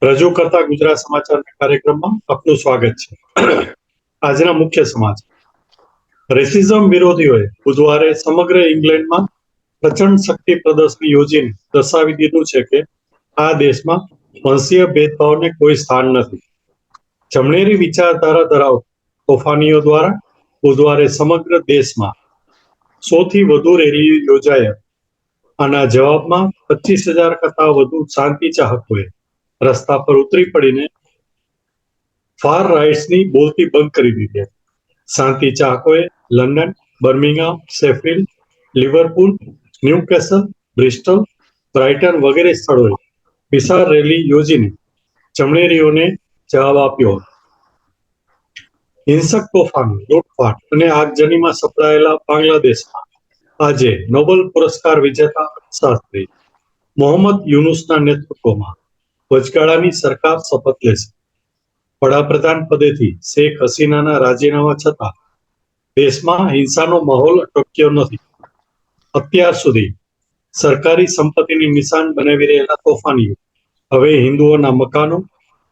રજૂ કરતા ગુજરાત સમાચારના કાર્યક્રમમાં આપનું સ્વાગત છે. આજના મુખ્ય સમાચાર. રેસિઝમ વિરોધીઓએ બુધવારે સમગ્ર ઇંગ્લેન્ડમાં પ્રચંડ શક્તિ પ્રદર્શન યોજીને દર્શાવી દીધું છે કે આ દેશમાં વંશીય ભેદભાવને કોઈ સ્થાન નથી. જમણેરી વિચારધારા ધરાવતા તોફાનીઓ દ્વારા બુધવારે સમગ્ર દેશમાં 100 થી વધુ રેલી યોજાયા. આના જવાબમાં 25,000 કરતા વધુ શાંતિ ચાહકોએ રસ્તા પર ઉતરી પડીને ફાર રાઇટ્સની બોલતી બંધ કરી દીધી. શાંતિ ચાહકોએ London, Birmingham, Sheffield, Liverpool, Newcastle, Bristol, Brighton વગેરે સ્થળોએ વિશાળ રેલી યોજીને જમણેરીઓને જવાબ આપ્યો હતો. હિંસક તોફાનો, લૂંટફાટ અને આગજનીમાં સપડાયેલા બાંગ્લાદેશમાં આજે નોબેલ પુરસ્કાર વિજેતા શાસ્ત્રી મોહમ્મદ યુનુસના નેતૃત્વમાં વચગાળાની સરકાર શપથ લેશે. વડાપ્રધાન પદેથી શેખ હસીનાના રાજીનામા છતાં દેશમાં હિંસાનો માહોલ અટક્યો નથી. અત્યાર સુધી સરકારી સંપત્તિની નિશાન બનાવી રહેલા તોફાનીઓ હવે હિન્દુઓના મકાનો,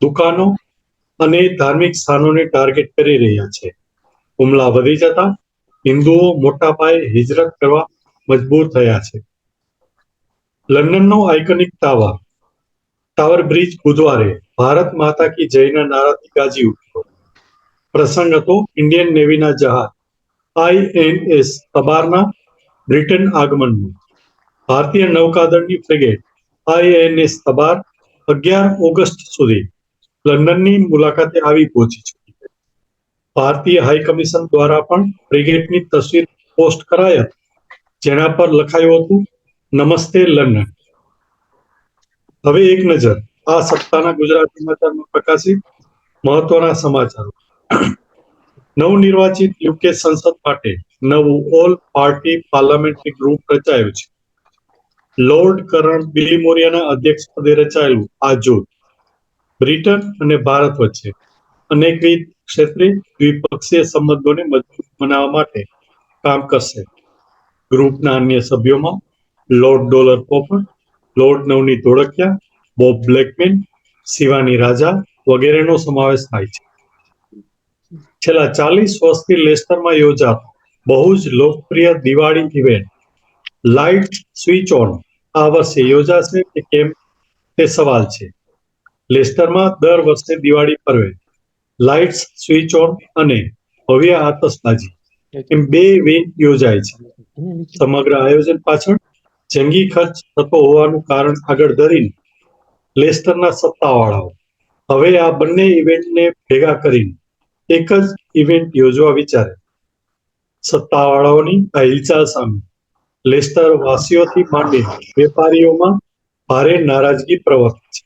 દુકાનો અને ધાર્મિક સ્થાનોને ટાર્ગેટ કરી રહ્યા છે. હુમલા વધી જતા હિન્દુઓ મોટા પાયે હિજરત કરવા મજબૂર થયા છે. લંડનનો આઇકોનિક ટાવર બ્રિજ બુધવારે ભારત માતા કી જયના નારાથી ગાજી ઉઠ્યો. પ્રસંગ હતો ઇન્ડિયન નેવીના જહાજ INS તબારના બ્રિટન આગમનનો. ભારતીય નૌકાદળની ફ્રિગેટ INS તબાર 11 ઓગસ્ટ સુધી લંડનની મુલાકાતે આવી પહોંચી ચૂકી છે. ભારતીય હાઈ કમિશન દ્વારા પણ ફ્રિગેટની તસવીર પોસ્ટ કરાઈ હતી, જેના પર લખાયું હતું નમસ્તે લંડન. હવે એક નજર આ સપ્તાહના ગુજરાત સમાચારમાં પ્રકાશિત મહત્વના સમાચારો. નવનિર્વાચિત UK સંસદ માટે નવું ઓલ પાર્ટી પાર્લામેન્ટરી ગ્રુપ રચાયું છે. લોર્ડ કરણ બિલિમોરિયાના અધ્યક્ષ પદે રચાયેલું આ જૂથ બ્રિટન અને ભારત વચ્ચે અનેકવિધ ક્ષેત્રે દ્વિપક્ષીય સંબંધોને મજબૂત બનાવવા માટે કામ કરશે. ગ્રુપના અન્ય સભ્યોમાં lord Dolar Popat, lord Navnit Dholakia, Bob Blackman, Shivani Raja વગેરેનો સમાવેશ થાય છે. છેલ્લા 40 વર્ષથી લેસ્ટરમાં યોજાતો બહુ જ લોકપ્રિય Diwali event light switch on આ વર્ષે યોજાશે કે કેમ તે સવાલ છે. લેસ્ટરમાં દર વર્ષે દિવાળી પર્વે લાઇટ્સ સ્વિચ ઓન અને ભવ્ય આતશબાજી એમ 2 ઇવેન્ટ યોજાય છે. સમગ્ર આયોજન પાછળ જંગી ખર્ચ થતો હોવાનું કારણ આગળ ધરીને લેસ્ટરના સત્તાવાળાઓ હવે આ બંને ઇવેન્ટને ભેગા કરીને એક જ ઇવેન્ટ યોજવા વિચારે. સત્તાવાળાઓની આ હિલચાલ સામે લેસ્ટર વાસીઓથી માંડી વેપારીઓમાં ભારે નારાજગી પ્રવર્તે છે.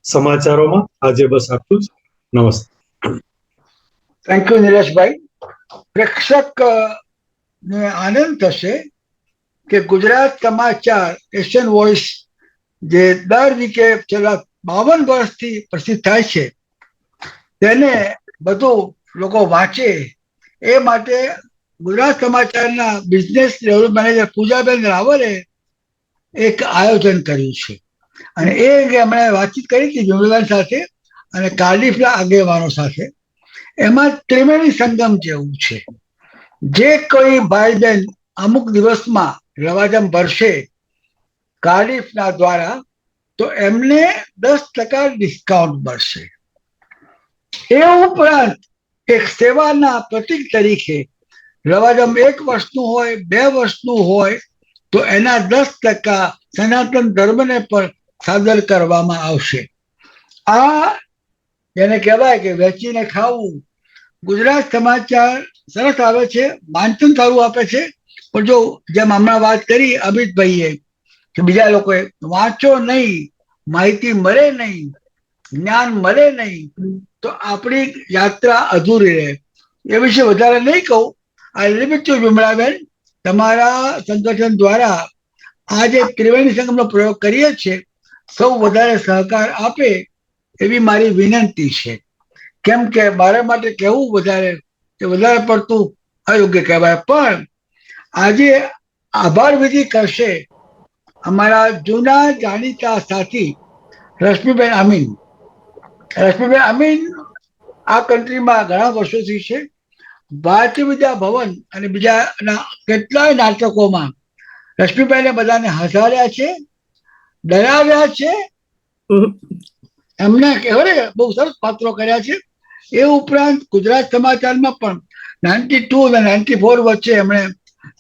સમાચારોમાં આજે બસ આટલું જ. નમસ્તે. થેન્ક યુ નિલેશભાઈ. પ્રેક્ષક ને આનંદ થશે કે ગુજરાત સમાચાર એશિયન વોઇસ જે દર વીકે છેલ્લા 52 વર્ષથી પ્રસિદ્ધ થાય છે તેને બધું લોકો વાંચે એ માટે ગુજરાત સમાચારના બિઝનેસ ડેવલપમેન્ટ મેનેજર પૂજાબેન રાવલે એક આયોજન કર્યું છે અને એ અંગે અમે વાતચીત કરી હતી વિમલબેન સાથે અને કાર્ડિફના આગેવાનો સાથે. એમાં ત્રિવેણી સંગમ જેવું છે. જે કોઈ ભાઈ બહેન અમુક દિવસમાં લવાજમ ભરશે કાર્ડિફના દ્વારા તો એમને 10% ડિસ્કાઉન્ટ મળશે. એ ઉપરાંત એક સેવાના પ્રતીક તરીકે લવાજમ 1 વર્ષનું હોય 2 વર્ષનું હોય તો એના 10% સનાતન ધર્મને પણ સાદર કરવામાં આવશે. આ જેને કહેવાય કે વેચીને ખાવું. ગુજરાત સમાચાર સરસ આવે છે, વાંચન સારું આપે છે, પણ જો જેમ હમણાં વાત કરી અમિતભાઈએ કે બીજા લોકોએ વાંચો નહીં, માહિતી મળે નહીં, જ્ઞાન મળે નહીં તો આપણી યાત્રા અધૂરી રહે. એ વિશે વધારે નહીં કહું. આ લિમિટ ટુ વિમળાબેન, તમારા સંગઠન દ્વારા આ જે ત્રિવેણી સંગમનો પ્રયોગ કરીએ છીએ સૌ વધારે સહકાર આપે એવી મારી વિનંતી છે. કેમ કે મારા માટે કહેવું વધારે પડતું અયોગ્ય કહેવાય. પણ આજે આભાર વિધિ કરશે અમારા જૂના જાણીતા સાથી રશ્મિબેન અમીન. રશ્મિબેન અમીન આ કન્ટ્રીમાં ઘણા વર્ષોથી છે. ભારતીય વિદ્યા ભવન અને બીજાના કેટલાય નાટકોમાં રશ્મિબેને બધાને હસાડ્યા છે, ડરાવ્યા છે, એમને કહેવાય બહુ સરસ પાત્રો કર્યા છે. એ ઉપરાંત ગુજરાત સમાચારમાં પણ 92 અને 94 વચ્ચે એમણે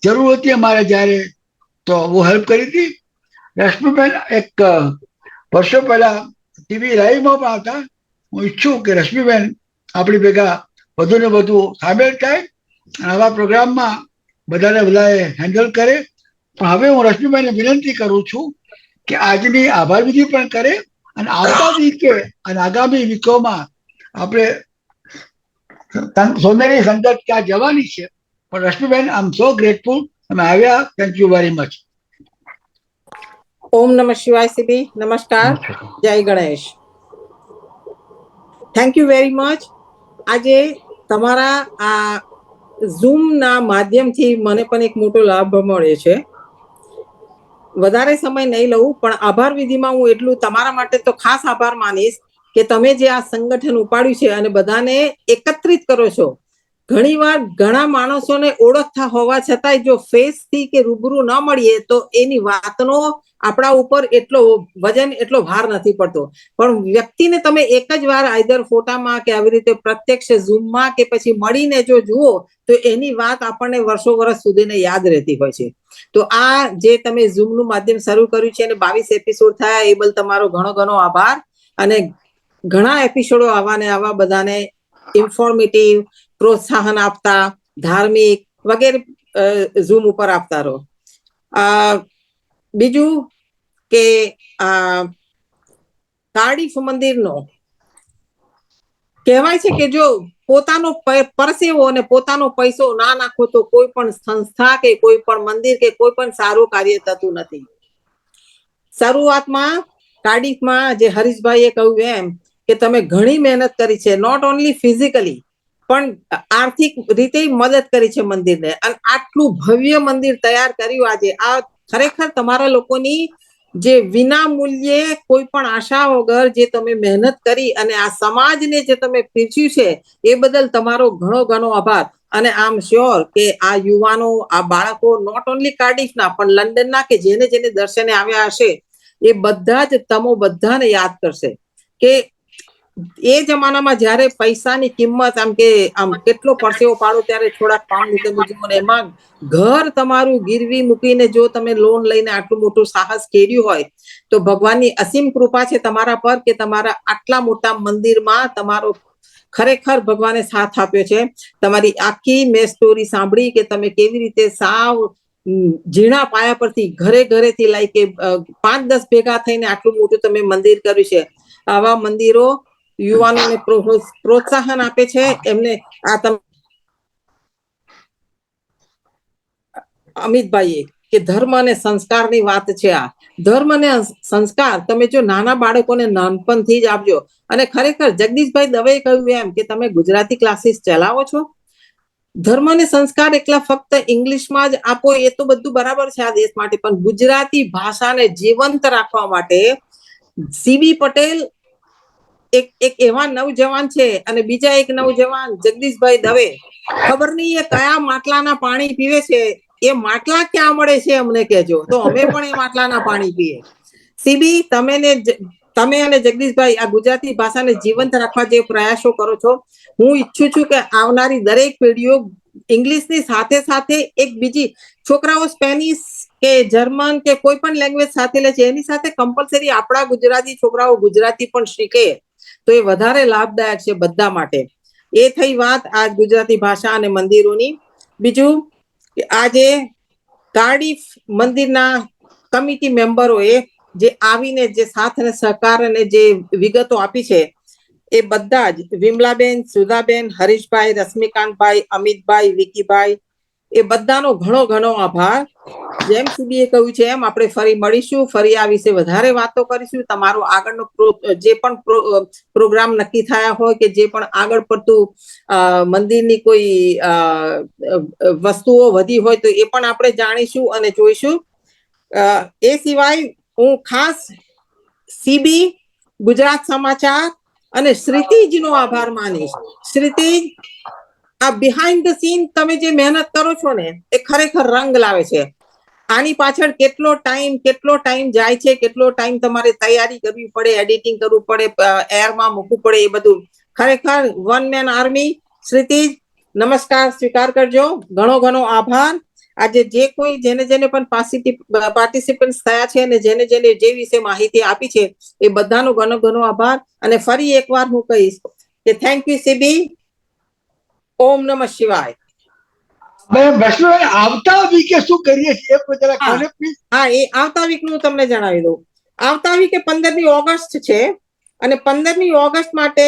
જરૂર હતી અમારે જ્યારે તો બહુ હેલ્પ કરી હતી. રશ્મિબેન એક વર્ષો પહેલા ટીવી લાઈવમાં પણ હતા. હું ઈચ્છું કે રશ્મિબેન આપણી ભેગા વધુ ને વધુ સામેલ થાય અને આવા પ્રોગ્રામમાં બધાએ હેન્ડલ કરે. પણ હવે હું રશ્મિબેનને વિનંતી કરું છું કે આજની આભાર વિધિ પણ કરે અને આવતા વીકે અને આગામી વીકોમાં આપણે સોનેરી સંગત ક્યાં જવાની છે. પણ રશ્મિબેન આઈ એમ સો ગ્રેટફુલ તમે આવ્યા. Thank you very much. ઓમ નમઃ શિવાય સીબી. નમસ્કાર, જય Ganesh. Thank you very much. આજે તમારા આ ઝૂમ ના માધ્યમથી મને પણ એક મોટો લાભ મળે છે. વધારે સમય નહીં લઉં, પણ આભાર વિધિમાં હું એટલું તમારા માટે તો ખાસ આભાર માનીશ કે તમે જે આ સંગઠન ઉપાડ્યું છે અને બધાને એકત્રિત કરો છો. ઘણીવાર ઘણા માણસોને ઓળખતા હોવા છતાંય જો ફેસ થી કે રૂબરૂ ન મળીએ તો એની વાતનો આપણા ઉપર એટલો વજન એટલો ભાર નથી પડતો. પણ વ્યક્તિને તમે એક જ વાર આઈધર ફોટામાં કે આવી રીતે પ્રત્યક્ષ ઝૂમમાં કે પછી મળીને જો જુઓ તો એની વાત આપણને વર્ષો વર્ષ સુધીને યાદ રહેતી હોય છે. તો આ જે તમે ઝૂમ નું માધ્યમ શરૂ કર્યું છે અને 22 એપિસોડ થયા એ બદલ તમારો ઘણો ઘણો આભાર. અને ઘણા એપિસોડો આવા ને આવા બધાને ઇન્ફોર્મેટિવ, પ્રોત્સાહન આપતા, ધાર્મિક વગેરે ઝૂમ ઉપર આપતા રહો. બીજું કે કાર્ડિફ મંદિરનો કહેવાય છે કે જો પોતાનો પરસેવો અને પોતાનો પૈસો ના નાખો તો કોઈ પણ સંસ્થા કે કોઈ પણ મંદિર કે કોઈ પણ સારું કાર્ય થતું નથી. શરૂઆતમાં કાર્ડિફમાં જે હરીશભાઈએ કહ્યું એમ કે તમે ઘણી મહેનત કરી છે, નોટ ઓનલી ફિઝિકલી પણ આર્થિક રીતે મદદ કરી છે મંદિરને, અને આટલું ભવ્ય મંદિર તૈયાર કર્યું આજે. આ ખરેખર તમારા લોકોની જે વિના મૂલ્યે કોઈ પણ આશા વગર જે તમે મહેનત કરી અને આ સમાજને જે તમે પીરસ્યું છે એ બદલ તમારો ઘણો ઘણો આભાર. અને આમ શ્યોર કે આ યુવાનો, આ બાળકો નોટ ઓનલી કાર્ડિફના પણ લંડનના કે જેને જેને દર્શને આવ્યા હશે એ બધા જ તમો બધાને યાદ કરશે કે એ જમાનામાં જયારે પૈસાની કિંમત આમ કે આમ કેટલો પરસેવો પાડો ત્યારે થોડાક પાઉન્ડ તમે જુઓ ને એમાં ઘર તમારું ગીરવી મૂકીને જો તમે લોન લઈને આટલું મોટું સાહસ કર્યું હોય તો ભગવાનની અસીમ કૃપા છે તમારા પર કે તમારા આટલા મોટા મંદિરમાં તમારો ખરેખર ભગવાને સાથ આપ્યો છે. તમારી આખી મેં સ્ટોરી સાંભળી કે તમે કેવી રીતે સાવ ઝીણા પાયા પરથી ઘરે ઘરેથી લઈ કે 5-10 ભેગા થઈને આટલું મોટું તમે મંદિર કર્યું છે. આવા મંદિરો યુવાનોને પ્રોત્સાહન આપે છે. એમને આ અમિતભાઈએ કે ધર્મ અને સંસ્કારની વાત છે. આ ધર્મ અને સંસ્કાર તમે જો નાના બાળકોને નાનપણથી જ આપજો. અને ખરેખર જગદીશભાઈ દવેએ કહ્યું એમ કે તમે ગુજરાતી ક્લાસીસ ચલાવો છો, ધર્મ અને સંસ્કાર એકલા ફક્ત ઇંગ્લિશમાં જ આપો એ તો બધું બરાબર છે આ દેશ માટે, પણ ગુજરાતી ભાષાને જીવંત રાખવા માટે સીબી પટેલ એક એવા નવજવાન છે અને બીજા એક નવજવાન જગદીશભાઈ દવે, ખબર નહીં એ કયા માટલાના પાણી પીવે છે. એ માટલા ક્યાં મળે છે અમને કહેજો તો અમે પણ એ માટલાના પાણી પીએ. સીબી તમે અને જગદીશભાઈ આ ગુજરાતી ભાષાને જીવંત રાખવા જે પ્રયાસો કરો છો, હું ઈચ્છું છું કે આવનારી દરેક પેઢીઓ ઇંગ્લિશની સાથે સાથે એક બીજી છોકરાઓ સ્પેનિશ કે જર્મન કે કોઈ પણ લેંગ્વેજ સાથે લે છે એની સાથે કમ્પલસરી આપણા ગુજરાતી છોકરાઓ ગુજરાતી પણ શીખે તો એ વધારે લાભદાયક છે બધા માટે. એ થઈ વાત આ ગુજરાતી ભાષા અને મંદિરોની. બીજું કે આજે કાર્ડિફ મંદિરના કમિટી મેમ્બરોએ જે આવીને જે સાથ અને સહકાર અને જે વિગતો આપી છે એ બધા જ વિમલાબેન, સુધાબેન, હરીશભાઈ, રશ્મિકાંતભાઈ, અમિતભાઈ, વિકીભાઈ એ બધાનો ઘણો ઘણો આભાર. જેમ સીબીએ કહ્યું છે એમ આપણે ફરી મળીશું, ફરી આ વિશે વધારે વાતો કરીશું. તમારો આગળનો જે પણ પ્રોગ્રામ નક્કી થયા હોય કે જે પણ આગળ પડતું મંદિરની કોઈ વસ્તુઓ વધી હોય તો એ પણ આપણે જાણીશું અને જોઈશું. એ સિવાય હું ખાસ સીબી, ગુજરાત સમાચાર અને શ્રીતિજનો આભાર માનીશ. શ્રીતિજ, આ બિહાઇન્ડ ધ સીન તમે જે મહેનત કરો છો ને એ ખરેખર રંગ લાવે છે. આની પાછળ કેટલો ટાઈમ જાય છે, કેટલો ટાઈમ તમારે તૈયારી કરવી પડે, એડિટિંગ કરવું પડે, એરમાં મૂકવું પડે, એ બધું ખરેખર વન મેન આર્મી. શ્રીતિજ, નમસ્કાર સ્વીકાર કરજો. ઘણો ઘણો આભાર. આજે જે કોઈ જેને પણ પાર્ટિસિપન્ટ થયા છે અને જેને જે વિશે માહિતી આપી છે એ બધાનો ઘણો ઘણો આભાર. અને ફરી એકવાર હું કહીશ કે થેન્ક યુ સીબી. ઓમ નમઃ શિવાય. આવતા વીકે શું કરીએ છીએ હા, એ આવતા વીક નું તમને જણાવી દઉં. આવતા વીકે 15મી ઓગસ્ટ છે અને 15મી ઓગસ્ટ માટે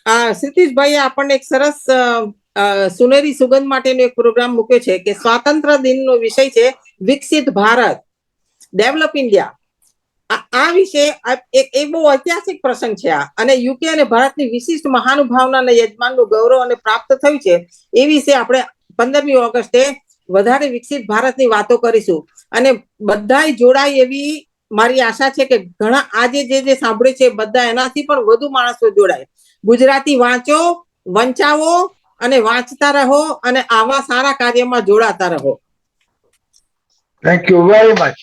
ક્ષિતિજભાઈએ આપણને એક સરસ સુનેરી સુગંધ માટેનો એક પ્રોગ્રામ મૂક્યો છે કે સ્વાતંત્ર્ય દિનનો વિષય છે વિકસિત ભારત, ડેવલપ ઇન્ડિયા. આ વિશે એક બહુ ઐતિહાસિક પ્રસંગ છે આ, અને યુકે અને ભારતની વિશિષ્ટ મહાનુભાવના અને યજમાનનું ગૌરવ અને પ્રાપ્ત થયું છે એ વિશે આપણે 15મી ઓગસ્ટે વધારે વિકસિત ભારતની વાતો કરીશું. અને બધાય જોડાય એવી મારી આશા છે કે ઘણા આજે જે સાંભળે છે બધા એનાથી પણ વધુ માણસો જોડાય. ગુજરાતી વાંચો, વંચાવો અને વાંચતા રહો અને આવા સારા કાર્યમાં જોડાતા રહો. Thank you very much.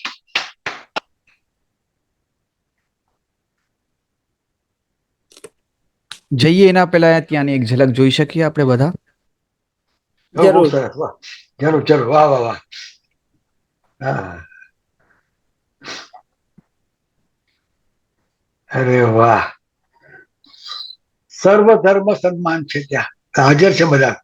જઈએ એના પહેલા ત્યાંની એક ઝલક જોઈ શકીએ આપણે બધા? જરૂર. સરસ, વાહ, જરૂર જરૂર, વાહ વાહ વાહ. હા, અરે વાહ, સર્વ ધર્મ સન્માન છે ત્યાં, હાજર છે બધા.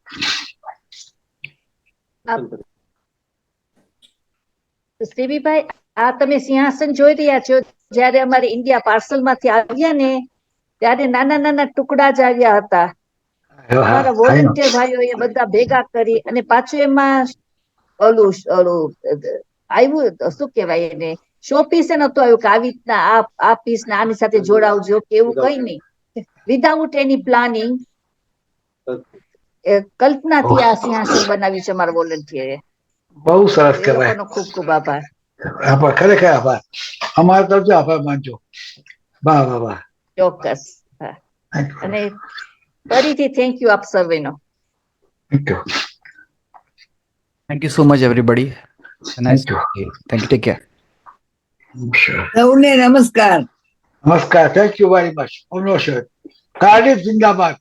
શ્રીવીભાઈ, આ તમે સિંહાસન જોઈ રહ્યા છો, જ્યારે અમારે ઇન્ડિયા પાર્સલ માંથી આવ્યા ને ત્યારે નાના નાના ટુકડા જ આવ્યા હતા. અમારા વોલન્ટિયર ભાઈઓએ બધા ભેગા કરી અને પાછું એમાં ઓલું આવ્યું, શું કહેવાય એને, શો પીસ નતું આવ્યું કે આવી રીતના આ પીસ ને આની સાથે જોડાવજો કે એવું કઈ નહીં. વિધાઉટ એની પ્લાનિંગ કલ્પનાથી આ સિંહાસન બનાવ્યું છે અમારા વોલન્ટિયરે. બહુ સરસ એ કહેવાય. લોકોનો ખૂબ ખૂબ આભાર. આભાર, ખરેખર આભાર. અમારા તરફથી આભાર માનજો. વાહ વાહ વાહ. ચોક્કસ. હા. Thank you. અને ફરીથી થેન્ક યુ આપ સર્વેનો. Thank you. Thank you so much everybody. Thank you. Thank you, take care. Sure. સૌને નમસ્કાર. નમસ્કાર, થેન્ક યુ વેરી મચ. ઓનો કાર્ડિફ જિંદાબાદ.